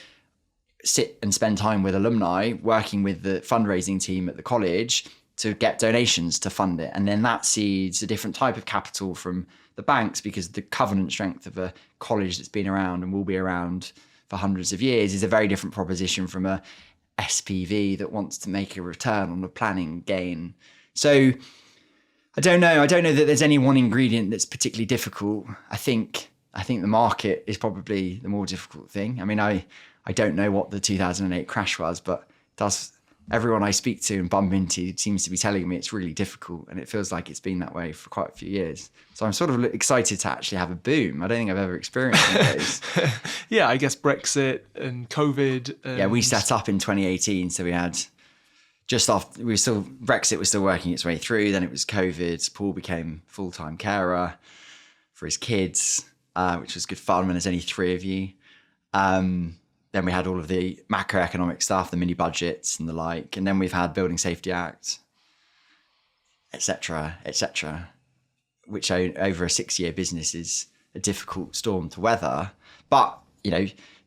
sit and spend time with alumni, working with the fundraising team at the college to get donations to fund it. And then that seeds a different type of capital from the banks, because the covenant strength of a college that's been around and will be around for hundreds of years is a very different proposition from a SPV that wants to make a return on the planning gain. So I don't know that there's any one ingredient that's particularly difficult. I think the market is probably the more difficult thing. I mean, I don't know what the 2008 crash was, but everyone I speak to and bump into seems to be telling me it's really difficult, and it feels like it's been that way for quite a few years. So I'm sort of excited to actually have a boom. I don't think I've ever experienced one of those. Yeah, I guess Brexit and COVID. Yeah, we set up in 2018, so we had Brexit was still working its way through. Then it was COVID. Paul became full-time carer for his kids, which was good fun when there's only 3 of you. Then we had all of the macroeconomic stuff, the mini budgets and the like. And then we've had Building Safety Act, et cetera, which over a 6-year business is a difficult storm to weather. But,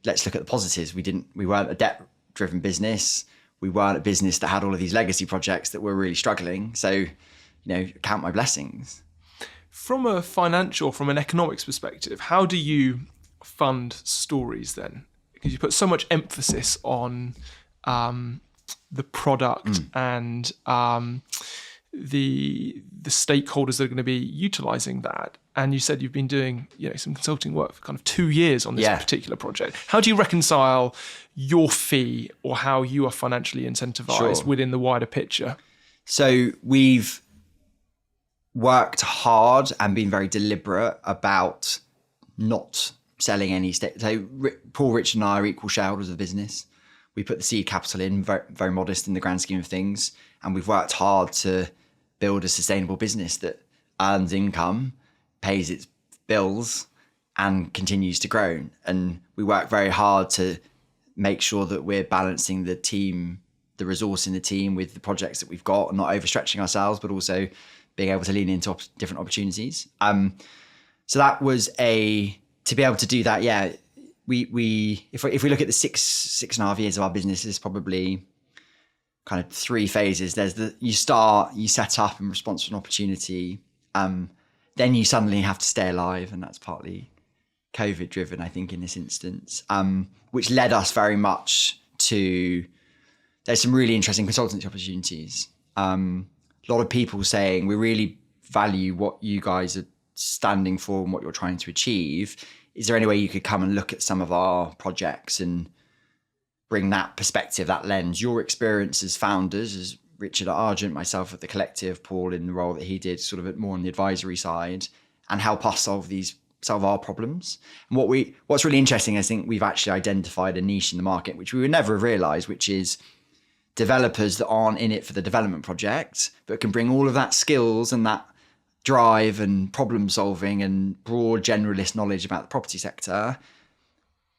let's look at the positives. We weren't a debt-driven business. We weren't a business that had all of these legacy projects that were really struggling. So, count my blessings. From an economics perspective, how do you fund Stories then? Because you put so much emphasis on the product and the stakeholders that are going to be utilizing that. And you said you've been doing some consulting work for kind of 2 years on this particular project. How do you reconcile your fee or how you are financially incentivized within the wider picture? So we've worked hard and been very deliberate about not selling any stake. So Paul, Rich and I are equal shareholders of the business. We put the seed capital in, very, very modest in the grand scheme of things. And we've worked hard to build a sustainable business that earns income, pays its bills and continues to grow. And we work very hard to make sure that we're balancing the team, the resource in the team with the projects that we've got, and not overstretching ourselves, but also being able to lean into different opportunities. So that was to be able to do that, if we look at the six and a half years of our business, there's probably kind of 3 phases. There's you set up in response to an opportunity. Then you suddenly have to stay alive, and that's partly COVID driven, I think, in this instance, which led us very much to, there's some really interesting consultancy opportunities. A lot of people saying, we really value what you guys are standing for and what you're trying to achieve. Is there any way you could come and look at some of our projects and bring that perspective, that lens, your experience as founders, as Richard at Argent, myself at the Collective, Paul in the role that he did sort of more on the advisory side, and help us solve our problems. And what's really interesting, I think we've actually identified a niche in the market, which we would never have realized, which is developers that aren't in it for the development project, but can bring all of that skills and that drive and problem solving and broad generalist knowledge about the property sector,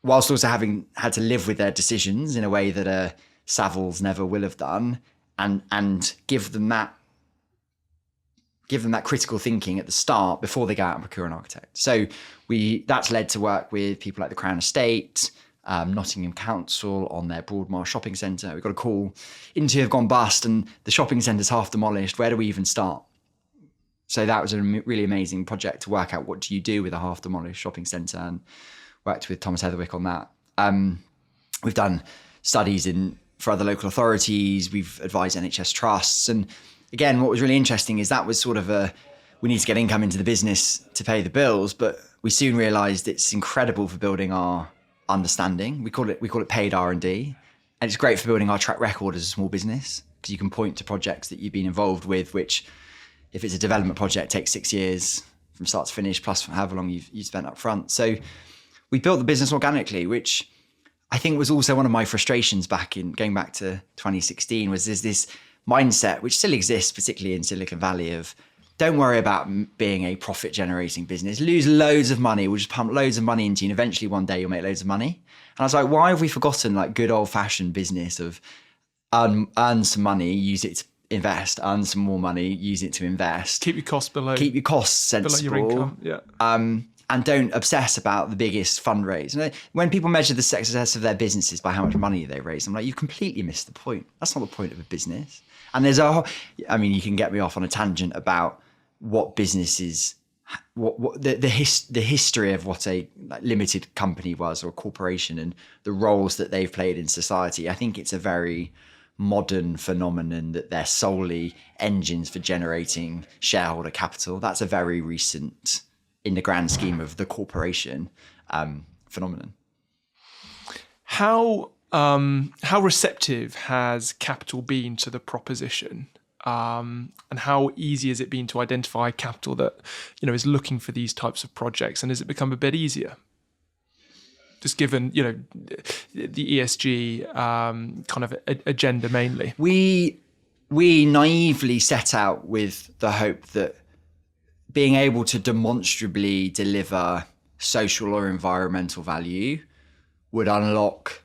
whilst also having had to live with their decisions in a way that a Savills never will have done, and give them that critical thinking at the start before they go out and procure an architect. So that's led to work with people like the Crown Estate, Nottingham Council on their Broadmoor shopping centre. We've got a call, into have gone bust and the shopping centre's half demolished. Where do we even start? So that was a really amazing project to work out what do you do with a half demolished shopping centre, and worked with Thomas Heatherwick on that. We've done studies for other local authorities. We've advised NHS trusts. And again, what was really interesting is that was sort of we need to get income into the business to pay the bills, but we soon realised it's incredible for building our understanding. We call it paid R&D. And it's great for building our track record as a small business, because you can point to projects that you've been involved with, which if it's a development project takes 6 years from start to finish, plus however long you've spent up front. So we built the business organically, which I think was also one of my frustrations going back to 2016, was there's this mindset which still exists, particularly in Silicon Valley, of don't worry about being a profit generating business, lose loads of money, we'll just pump loads of money into you and eventually one day you'll make loads of money. And I was like, why have we forgotten like good old fashioned business of earn some money, use it to invest, earn some more money, use it to invest. Keep your costs sensible. Below your income, yeah. And don't obsess about the biggest fundraise. And when people measure the success of their businesses by how much money they raise, I'm like, you completely missed the point. That's not the point of a business. And there's you can get me off on a tangent about what businesses, what the history of what a limited company was or a corporation and the roles that they've played in society. I think it's a very modern phenomenon that they're solely engines for generating shareholder capital. That's a very recent, in the grand scheme of the corporation, phenomenon. How receptive has capital been to the proposition, and how easy has it been to identify capital that is looking for these types of projects, and has it become a bit easier? Just given the ESG kind of agenda mainly. We naively set out with the hope that being able to demonstrably deliver social or environmental value would unlock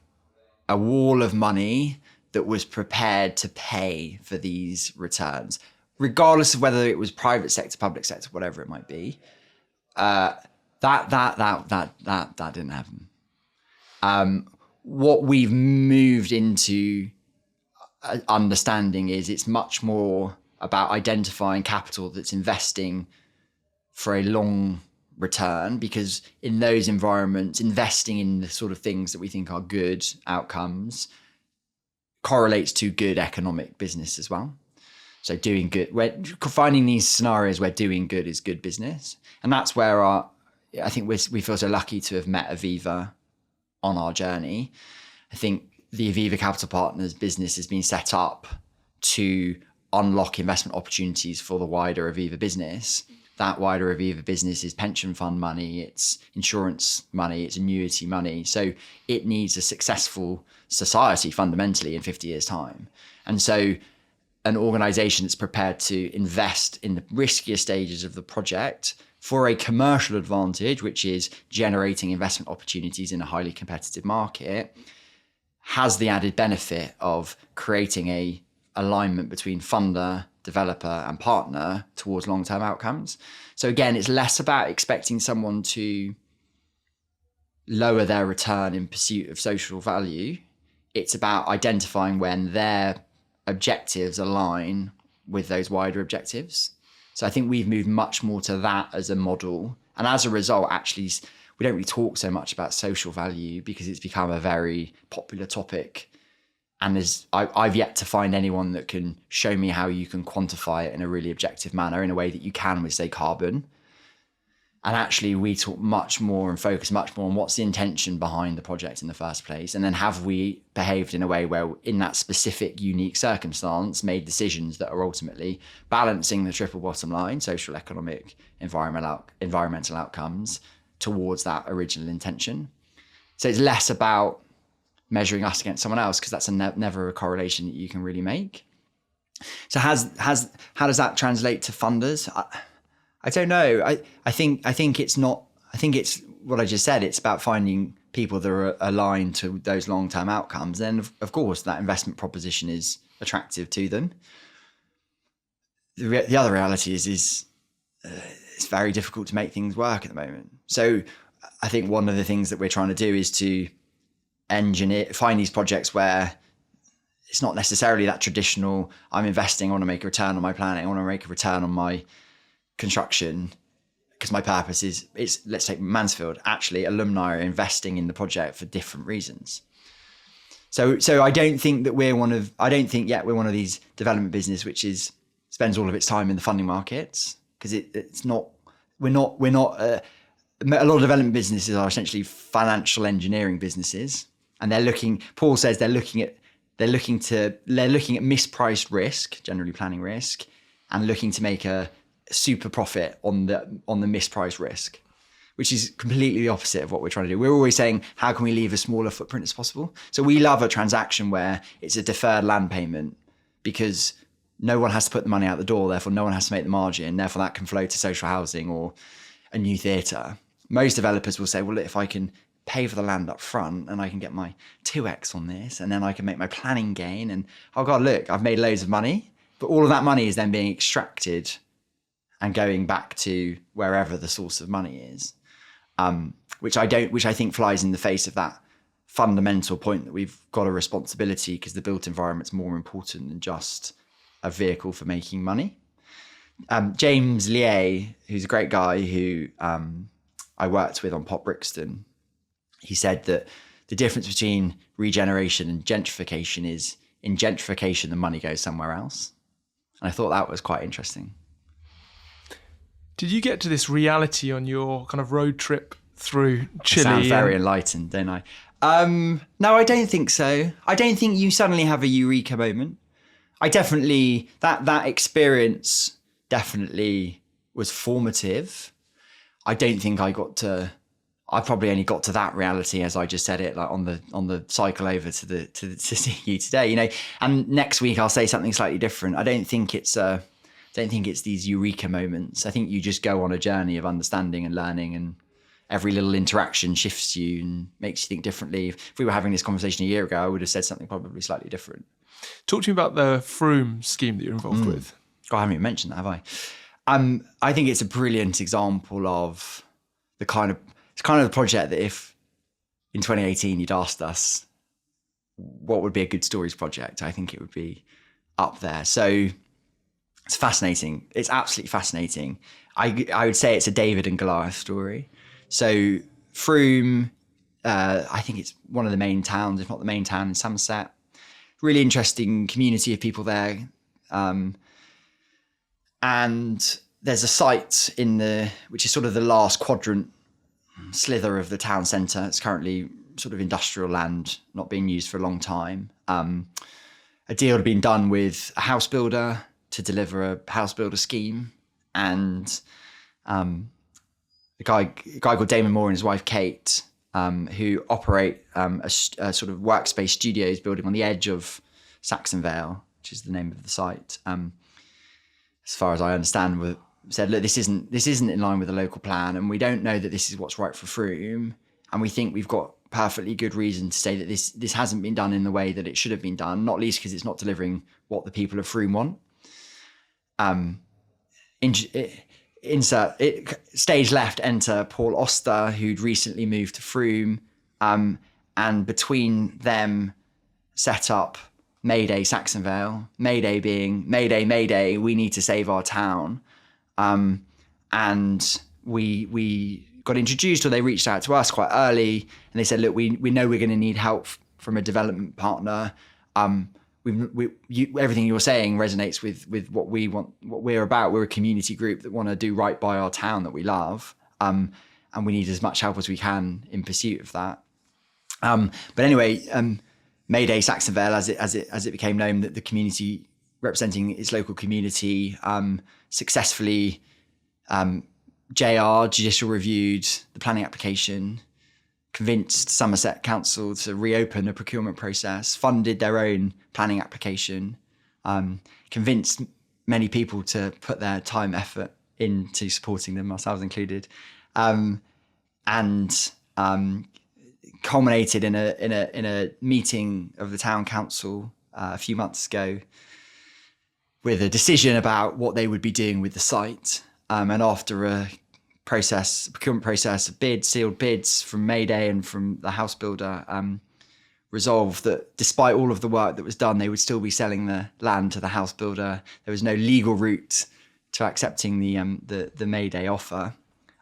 a wall of money that was prepared to pay for these returns, regardless of whether it was private sector, public sector, whatever it might be. That didn't happen. What we've moved into understanding is it's much more about identifying capital that's investing for a long return, because in those environments, investing in the sort of things that we think are good outcomes correlates to good economic business as well. So doing good, we're finding these scenarios where doing good is good business. And that's where I think we feel so lucky to have met Aviva on our journey. I think the Aviva Capital Partners business has been set up to unlock investment opportunities for the wider Aviva business. That wider Aviva business is pension fund money, it's insurance money, it's annuity money. So it needs a successful society fundamentally in 50 years' time. And so an organization that's prepared to invest in the riskier stages of the project for a commercial advantage, which is generating investment opportunities in a highly competitive market, has the added benefit of creating a alignment between funder, developer and partner towards long-term outcomes. So again, it's less about expecting someone to lower their return in pursuit of social value. It's about identifying when their objectives align with those wider objectives. So I think we've moved much more to that as a model. And as a result, actually, we don't really talk so much about social value because it's become a very popular topic. And I've yet to find anyone that can show me how you can quantify it in a really objective manner in a way that you can with, say, carbon. And actually, we talk much more and focus much more on what's the intention behind the project in the first place. And then have we behaved in a way where, in that specific, unique circumstance, made decisions that are ultimately balancing the triple bottom line, social, economic, environmental outcomes, towards that original intention. So it's less about measuring us against someone else, because that's never a correlation that you can really make. So how does that translate to funders? I don't know. I think it's not. I think it's what I just said. It's about finding people that are aligned to those long-term outcomes. And of course, that investment proposition is attractive to them. The other reality is it's very difficult to make things work at the moment. So I think one of the things that we're trying to do is to find these projects where it's not necessarily that traditional, I'm investing, I want to make a return on my planning, I want to make a return on my construction, because my purpose is, let's take Mansfield, actually alumni are investing in the project for different reasons. So I don't think we're one of these development business which spends all of its time in the funding markets, because we're not a lot of development businesses are essentially financial engineering businesses, and Paul says they're looking at mispriced risk, generally planning risk, and looking to make a super profit on the mispriced risk, which is completely the opposite of what we're trying to do. We're always saying, how can we leave a smaller footprint as possible? So we love a transaction where it's a deferred land payment, because no one has to put the money out the door, therefore no one has to make the margin, therefore that can flow to social housing or a new theatre. Most developers will say, well, if I can pay for the land up front and I can get my 2x on this, and then I can make my planning gain, and oh God, look, I've made loads of money. But all of that money is then being extracted and going back to wherever the source of money is. Which I think flies in the face of that fundamental point that we've got a responsibility, because the built environment's more important than just a vehicle for making money. James Lier, who's a great guy who I worked with on Pop Brixton, he said that the difference between regeneration and gentrification is, in gentrification, the money goes somewhere else. And I thought that was quite interesting. Did you get to this reality on your kind of road trip through Chile? I sound very enlightened, don't I? No, I don't think so. I don't think you suddenly have a eureka moment. I definitely, that experience definitely was formative. I don't think I probably only got to that reality, as I just said it, like on the cycle over to see you today, you know. And next week I'll say something slightly different. I don't think it's these eureka moments. I think you just go on a journey of understanding and learning, and every little interaction shifts you and makes you think differently. If we were having this conversation a year ago, I would have said something probably slightly different. Talk to me about the Froome scheme that you're involved with. God, I haven't even mentioned that, have I? I think it's a brilliant example of it's kind of the project that if in 2018 you'd asked us what would be a good stories project, I think it would be up there. So it's fascinating. It's absolutely fascinating. I would say it's a David and Goliath story. So Froome, I think it's one of the main towns, if not the main town in Somerset. Really interesting community of people there. And there's a site which is sort of the last quadrant slither of the town centre. It's currently sort of industrial land, not being used for a long time. A deal had been done with a house builder to deliver a house builder scheme, and a guy called Damon Moore and his wife Kate, who operate a sort of workspace studios building on the edge of Saxonvale, which is the name of the site. As far as I understand, said, look, this isn't in line with the local plan, and we don't know that this is what's right for Froome, and we think we've got perfectly good reason to say that this hasn't been done in the way that it should have been done, not least because it's not delivering what the people of Froome want. Stage left, enter Paul Oster, who'd recently moved to Froome, and between them set up Mayday Saxonvale, Mayday being Mayday, Mayday, we need to save our town. And we got introduced, or they reached out to us quite early, and they said, look, we know we're going to need help from a development partner. Everything you're saying resonates with what we want, what we're about. We're a community group that want to do right by our town that we love. And we need as much help as we can in pursuit of that. But anyway, Mayday Saxonvale, as it became known, that the community representing its local community successfully judicial reviewed the planning application, convinced Somerset Council to reopen a procurement process, funded their own planning application, convinced many people to put their time, effort into supporting them, ourselves included, and culminated in a meeting of the town council a few months ago with a decision about what they would be doing with the site. And after a procurement process of sealed bids from Mayday and from the house builder, resolved that despite all of the work that was done, they would still be selling the land to the house builder. There was no legal route to accepting the Mayday offer.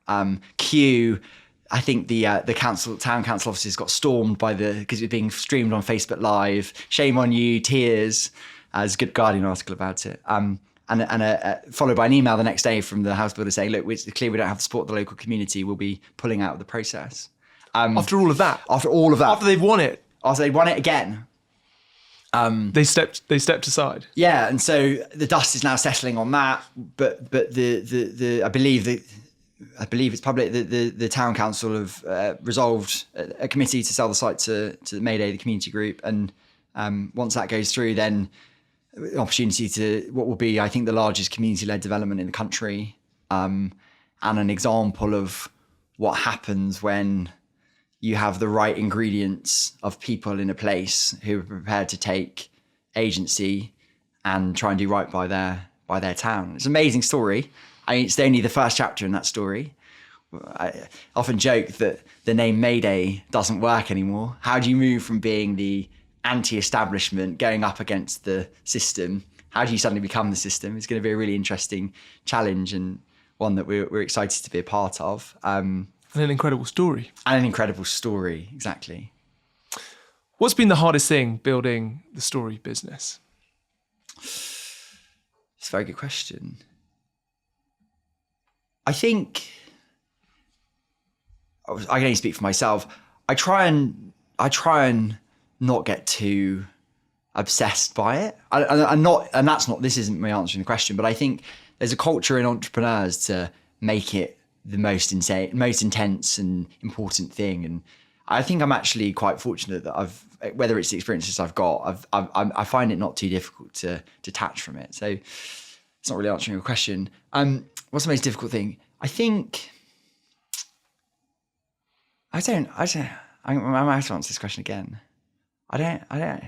I think the town council offices got stormed because it was being streamed on Facebook Live. Shame on you, tears. There's a good Guardian article about it. And followed by an email the next day from the house builder saying, look, it's clear we don't have the support of the local community. We'll be pulling out of the process. After all of that? After all of that. After they've won it? After they'd won it again. They stepped aside. Yeah, and so the dust is now settling on that. But I believe that I believe it's public. The town council have resolved a committee to sell the site to Mayday, the community group, and once that goes through, then opportunity to what will be, I think, the largest community-led development in the country, and an example of what happens when you have the right ingredients of people in a place who are prepared to take agency and try and do right by their town. It's an amazing story. I mean, it's only the first chapter in that story. I often joke that the name Mayday doesn't work anymore. How do you move from being the anti-establishment going up against the system? How do you suddenly become the system? It's going to be a really interesting challenge, and one that we're excited to be a part of. And an incredible story. Exactly. What's been the hardest thing building the story business? It's a very good question. I think I can only speak for myself. I try and not get too obsessed by it. This isn't me answering the question, but I think there's a culture in entrepreneurs to make it the most intense and important thing. And I think I'm actually quite fortunate that whether it's the experiences I've got, I find it not too difficult to detach from it. So it's not really answering your question. What's the most difficult thing? I think, I might have to answer this question again. I don't.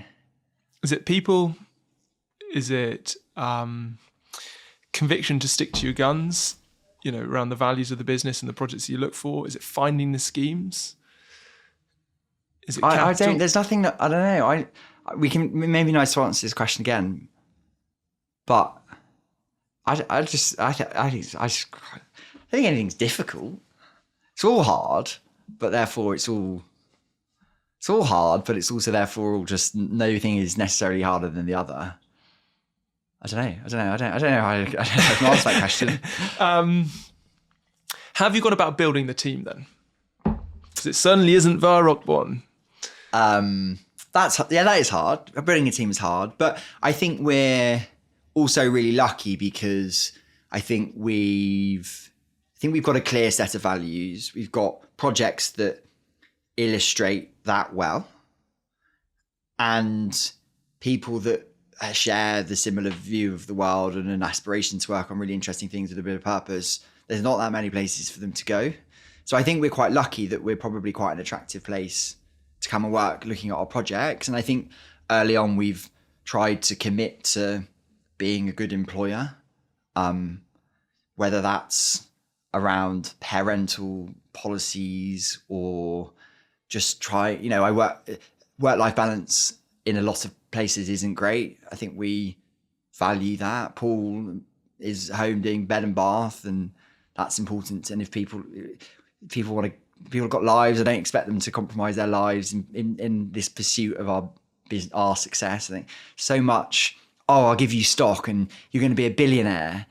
Is it people? Is it conviction to stick to your guns, around the values of the business and the projects that you look for? Is it finding the schemes? Is it capital? I don't, there's nothing that, I don't know. We can, maybe nice to answer this question again, but I think anything's difficult. It's all hard, but therefore it's all hard, but it's also therefore all just no thing is necessarily harder than the other. I don't know how I can answer that question. How have you gone about building the team then? Because it certainly isn't via Rockborn. That is hard. Building a team is hard, but I think we're also really lucky because I think we've got a clear set of values. We've got projects that illustrate that well, and people that share the similar view of the world and an aspiration to work on really interesting things with a bit of purpose. There's not that many places for them to go. So I think we're quite lucky that we're probably quite an attractive place to come and work looking at our projects. And I think early on we've tried to commit to being a good employer, whether that's around parental policies or just try, work-life balance in a lot of places isn't great. I think we value that. Paul is home doing bed and bath, and that's important. And if people have got lives, I don't expect them to compromise their lives in this pursuit of our success. I think so much, I'll give you stock and you're going to be a billionaire.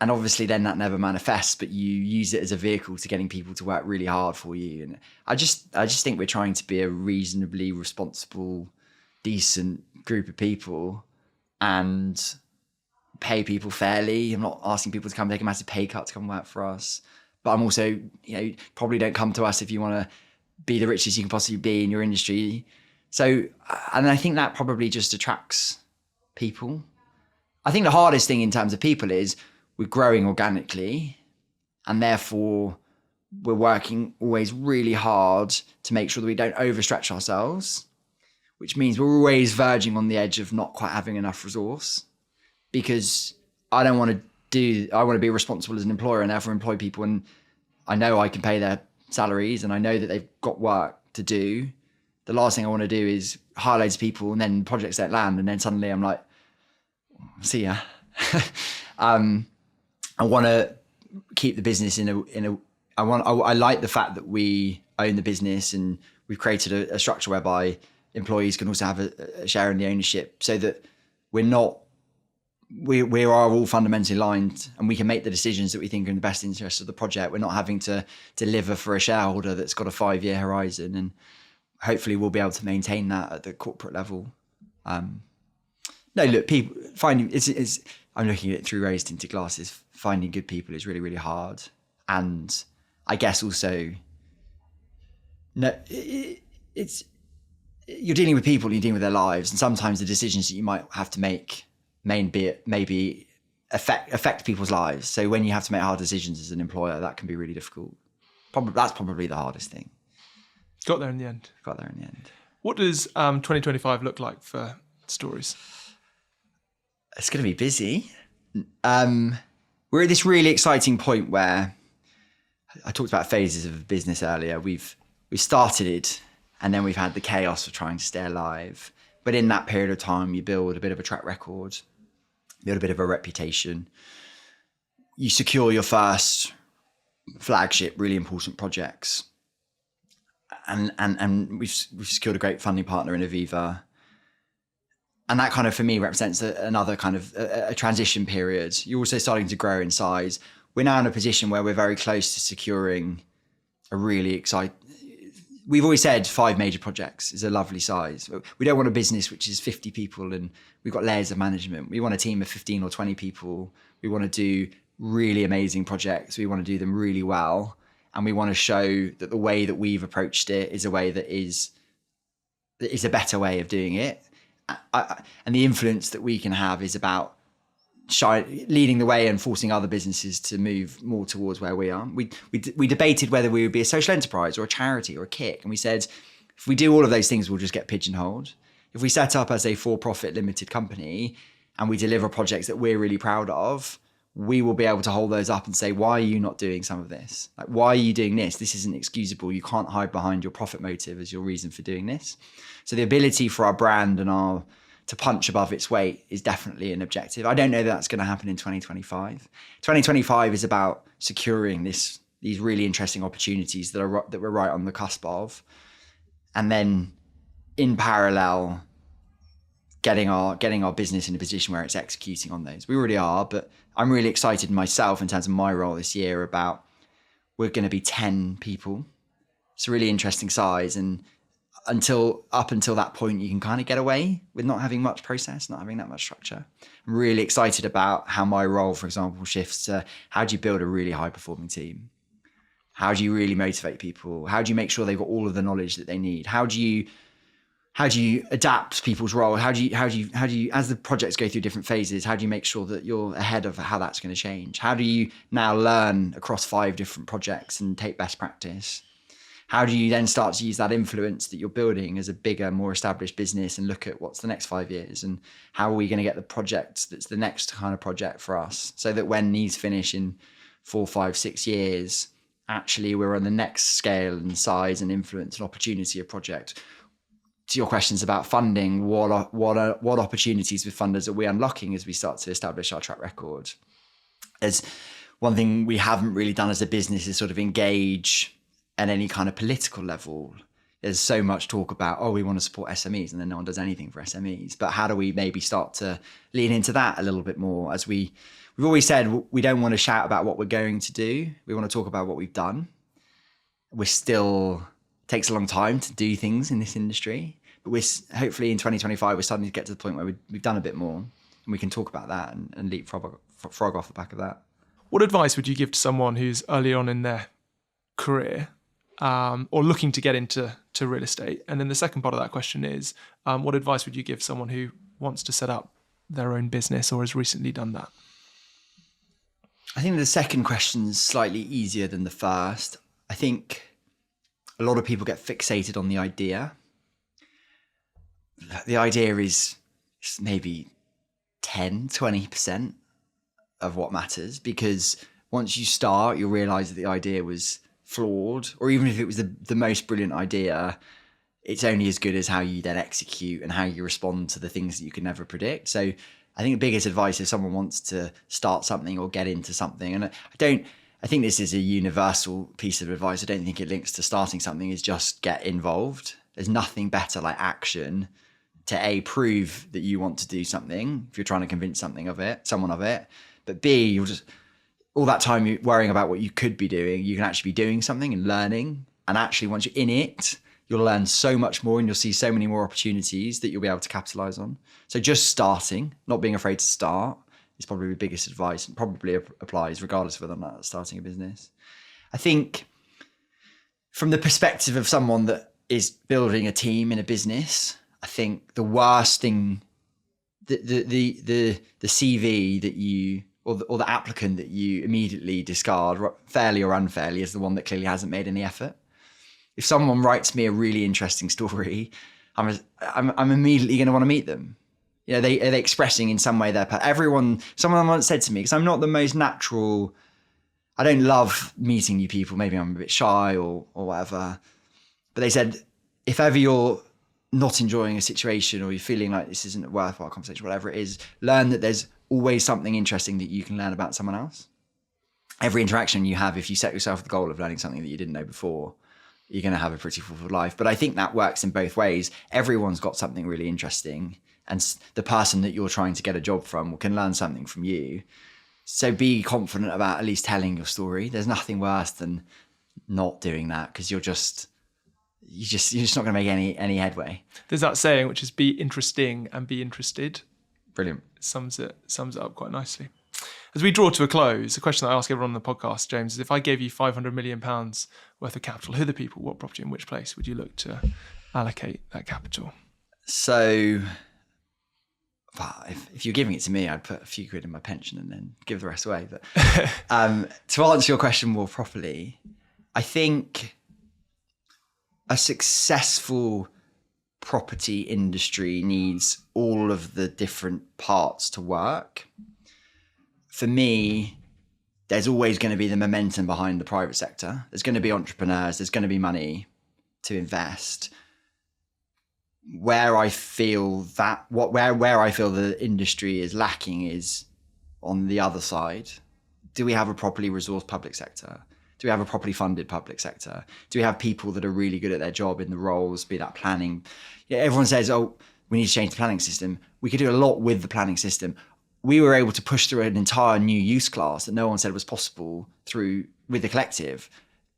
And obviously then that never manifests, but you use it as a vehicle to getting people to work really hard for you. And I just think we're trying to be a reasonably responsible, decent group of people and pay people fairly. I'm not asking people to come take a massive pay cut to come work for us, but I'm also, probably don't come to us if you want to be the richest you can possibly be in your industry. So, and I think that probably just attracts people. I think the hardest thing in terms of people is we're growing organically, and therefore we're working always really hard to make sure that we don't overstretch ourselves, which means we're always verging on the edge of not quite having enough resource, because I want to be responsible as an employer and therefore employ people. And I know I can pay their salaries and I know that they've got work to do. The last thing I want to do is hire loads of people and then projects don't land. And then suddenly I'm like, see ya. I want to keep the business I like the fact that we own the business, and we've created a structure whereby employees can also have a share in the ownership, so that we are all fundamentally aligned and we can make the decisions that we think are in the best interest of the project. We're not having to deliver for a shareholder that's got a 5-year horizon, and hopefully we'll be able to maintain that at the corporate level. No, look, people I'm looking at it through rose tinted glasses. Finding good people is really, really hard. And I guess also, no, it's you're dealing with people, you're dealing with their lives, and sometimes the decisions that you might have to make maybe affect people's lives. So when you have to make hard decisions as an employer, that can be really difficult. That's probably the hardest thing. Got there in the end. What does 2025 look like for Stories? It's going to be busy. We're at this really exciting point where I talked about phases of business earlier. We've started it, and then we've had the chaos of trying to stay alive. But in that period of time, you build a bit of a track record, build a bit of a reputation. You secure your first flagship, really important projects. And we've secured a great funding partner in Aviva. And that kind of, for me, represents another kind of a transition period. You're also starting to grow in size. We're now in a position where we're very close to securing a really exciting... We've always said 5 major projects is a lovely size. We don't want a business which is 50 people and we've got layers of management. We want a team of 15 or 20 people. We want to do really amazing projects. We want to do them really well. And we want to show that the way that we've approached it is a way that is a better way of doing it. And the influence that we can have is about leading the way and forcing other businesses to move more towards where we are. We debated whether we would be a social enterprise or a charity or a kick. And we said, if we do all of those things, we'll just get pigeonholed. If we set up as a for-profit limited company and we deliver projects that we're really proud of, we will be able to hold those up and say, why are you not doing some of this? Like, why are you doing this? This isn't excusable. You can't hide behind your profit motive as your reason for doing this. So the ability for our brand and to punch above its weight is definitely an objective. I don't know that that's going to happen in 2025. 2025 is about securing these really interesting opportunities that we're right on the cusp of. And then in parallel, getting our business in a position where it's executing on those. We already are, but I'm really excited myself in terms of my role this year about we're going to be 10 people. It's a really interesting size. And up until that point, you can kind of get away with not having much process, not having that much structure. I'm really excited about how my role, for example, shifts to how do you build a really high performing team? How do you really motivate people? How do you make sure they've got all of the knowledge that they need? How do you adapt people's role? How do you, as the projects go through different phases, how do you make sure that you're ahead of how that's going to change? How do you now learn across 5 different projects and take best practice? How do you then start to use that influence that you're building as a bigger, more established business and look at what's the next 5 years and how are we going to get the project that's the next kind of project for us so that when these finish in 4, 5, 6 years, actually we're on the next scale and size and influence and opportunity of project. To your questions about funding, what opportunities with funders are we unlocking as we start to establish our track record? As one thing we haven't really done as a business is sort of engage at any kind of political level. There's so much talk about, we want to support SMEs, and then no one does anything for SMEs. But how do we maybe start to lean into that a little bit more? As we've always said, we don't want to shout about what we're going to do. We want to talk about what we've done. Takes a long time to do things in this industry. But hopefully in 2025, we're starting to get to the point where we've done a bit more and we can talk about that and leapfrog off the back of that. What advice would you give to someone who's early on in their career or looking to get into real estate? And then the second part of that question is, what advice would you give someone who wants to set up their own business or has recently done that? I think the second question is slightly easier than the first. I think a lot of people get fixated on the idea. The idea is maybe 10, 20% of what matters, because once you start, you'll realize that the idea was flawed, or even if it was the most brilliant idea, it's only as good as how you then execute and how you respond to the things that you can never predict. So I think the biggest advice if someone wants to start something or get into something, and I think this is a universal piece of advice. I don't think it links to starting something, is just get involved. There's nothing better like action to prove that you want to do something if you're trying to convince someone of it. But B, you'll just, all that time you're worrying about what you could be doing, you can actually be doing something and learning. And actually once you're in it, you'll learn so much more and you'll see so many more opportunities that you'll be able to capitalize on. So just starting, not being afraid to start, is probably the biggest advice, and probably applies regardless of whether or not that's starting a business. I think from the perspective of someone that is building a team in a business, I think the worst thing, the CV that you, or the applicant that you immediately discard, fairly or unfairly, is the one that clearly hasn't made any effort. If someone writes me a really interesting story, I'm immediately going to want to meet them. You know, are they expressing in some way someone once said to me, because I'm not the most natural, I don't love meeting new people. Maybe I'm a bit shy or whatever. But they said, if ever you're not enjoying a situation or you're feeling like this isn't a worthwhile conversation, whatever it is, learn that there's always something interesting that you can learn about someone else. Every interaction you have, if you set yourself the goal of learning something that you didn't know before, you're going to have a pretty fulfilled life. But I think that works in both ways. Everyone's got something really interesting, and the person that you're trying to get a job from can learn something from you. So be confident about at least telling your story. There's nothing worse than not doing that, because you're just not going to make any headway. There's that saying, which is be interesting and be interested. Brilliant. Sums it up quite nicely. As we draw to a close, the question I ask everyone on the podcast, James, is if I gave you £500 million worth of capital, who are the people, what property, in which place would you look to allocate that capital? So, if you're giving it to me, I'd put a few quid in my pension and then give the rest away. But to answer your question more properly, I think a successful property industry needs all of the different parts to work. For me, there's always going to be the momentum behind the private sector. There's going to be entrepreneurs. There's going to be money to invest. Where I feel the industry is lacking is on the other side. Do we have a properly resourced public sector? Do we have a properly funded public sector? Do we have people that are really good at their job in the roles, be that planning? Yeah, everyone says, oh, we need to change the planning system. We could do a lot with the planning system. We were able to push through an entire new use class that no one said was possible with the collective.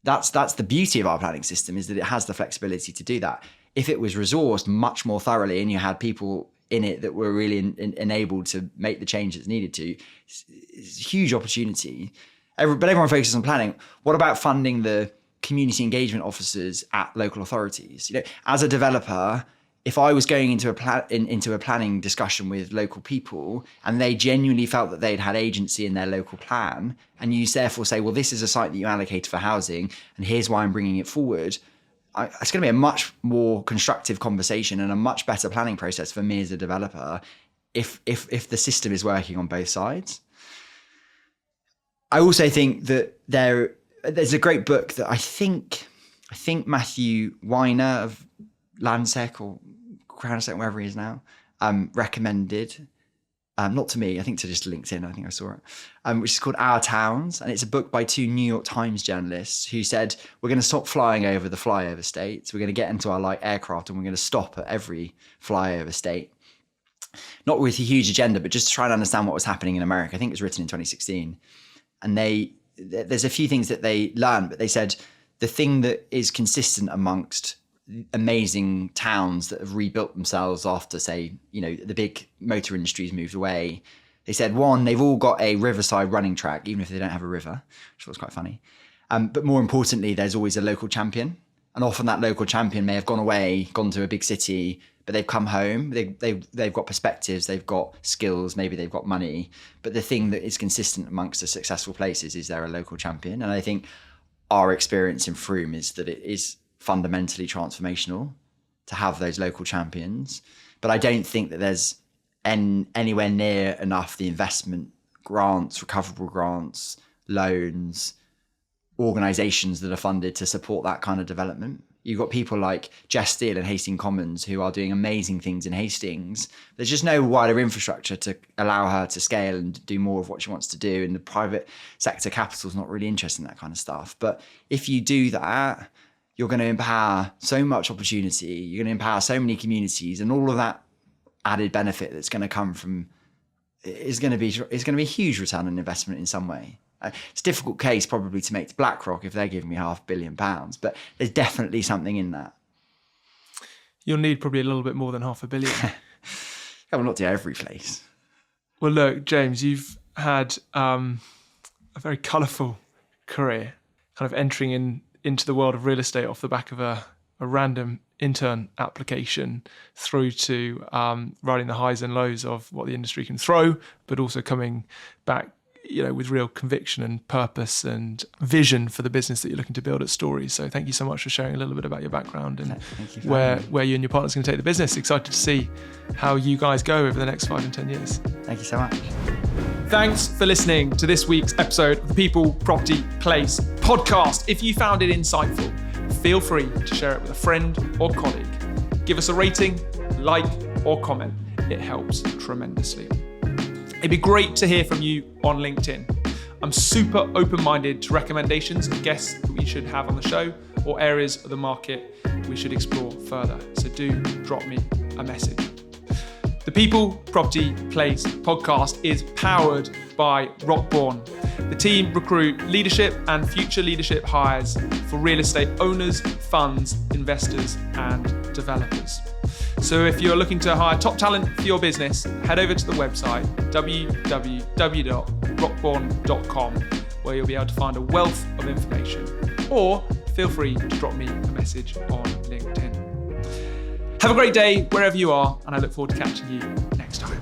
That's the beauty of our planning system, is that it has the flexibility to do that. If it was resourced much more thoroughly and you had people in it that were really enabled to make the change that's needed to, it's a huge opportunity. But everyone focuses on planning. What about funding the community engagement officers at local authorities? You know, as a developer, if I was going into a planning discussion with local people and they genuinely felt that they'd had agency in their local plan, and you therefore say, well, this is a site that you allocated for housing and here's why I'm bringing it forward, it's going to be a much more constructive conversation and a much better planning process for me as a developer if the system is working on both sides. I also think that there's a great book that I think Matthew Weiner of Landsec or Crownsec, wherever he is now, recommended. Not to me, I think to just LinkedIn, I think I saw it, which is called Our Towns. And it's a book by two New York Times journalists who said, we're going to stop flying over the flyover states. We're going to get into our light aircraft and we're going to stop at every flyover state. Not with a huge agenda, but just to try and understand what was happening in America. I think it was written in 2016. And there's a few things that they learned, but they said the thing that is consistent amongst amazing towns that have rebuilt themselves after, say, you know, the big motor industries moved away. They said, one, they've all got a riverside running track, even if they don't have a river, which was quite funny. But more importantly, there's always a local champion. And often that local champion may have gone away, gone to a big city, but they've come home. They've got perspectives, they've got skills, maybe they've got money. But the thing that is consistent amongst the successful places is they're a local champion. And I think our experience in Frome is that it is fundamentally transformational to have those local champions. But I don't think that there's anywhere near enough the investment, grants, recoverable grants, loans, organisations that are funded to support that kind of development. You've got people like Jess Steele in Hastings Commons who are doing amazing things in Hastings. There's just no wider infrastructure to allow her to scale and do more of what she wants to do. And the private sector capital is not really interested in that kind of stuff. But if you do that, you're going to empower so much opportunity. You're going to empower so many communities, and all of that added benefit that's going to come from is going to be a huge return on investment in some way. It's a difficult case probably to make to BlackRock if they're giving me £500 million, but there's definitely something in that. You'll need probably a little bit more than £500 million. I will not do every place. Well, look, James, you've had a very colourful career, kind of entering into the world of real estate off the back of a random intern application through to riding the highs and lows of what the industry can throw, but also coming back, with real conviction and purpose and vision for the business that you're looking to build at Stories. So thank you so much for sharing a little bit about your background and where you and your partners are going to take the business. Excited to see how you guys go over the next 5 and 10 years. Thank you so much. Thanks for listening to this week's episode of the People, Property, Place podcast. If you found it insightful, feel free to share it with a friend or colleague. Give us a rating, like, or comment. It helps tremendously. It'd be great to hear from you on LinkedIn. I'm super open-minded to recommendations of guests that we should have on the show or areas of the market we should explore further. So do drop me a message. The People, Property, Place podcast is powered by Rockborn. The team recruit leadership and future leadership hires for real estate owners, funds, investors, and developers. So if you're looking to hire top talent for your business, head over to the website www.rockborn.com, where you'll be able to find a wealth of information, or feel free to drop me a message on LinkedIn. Have a great day wherever you are, and I look forward to catching you next time.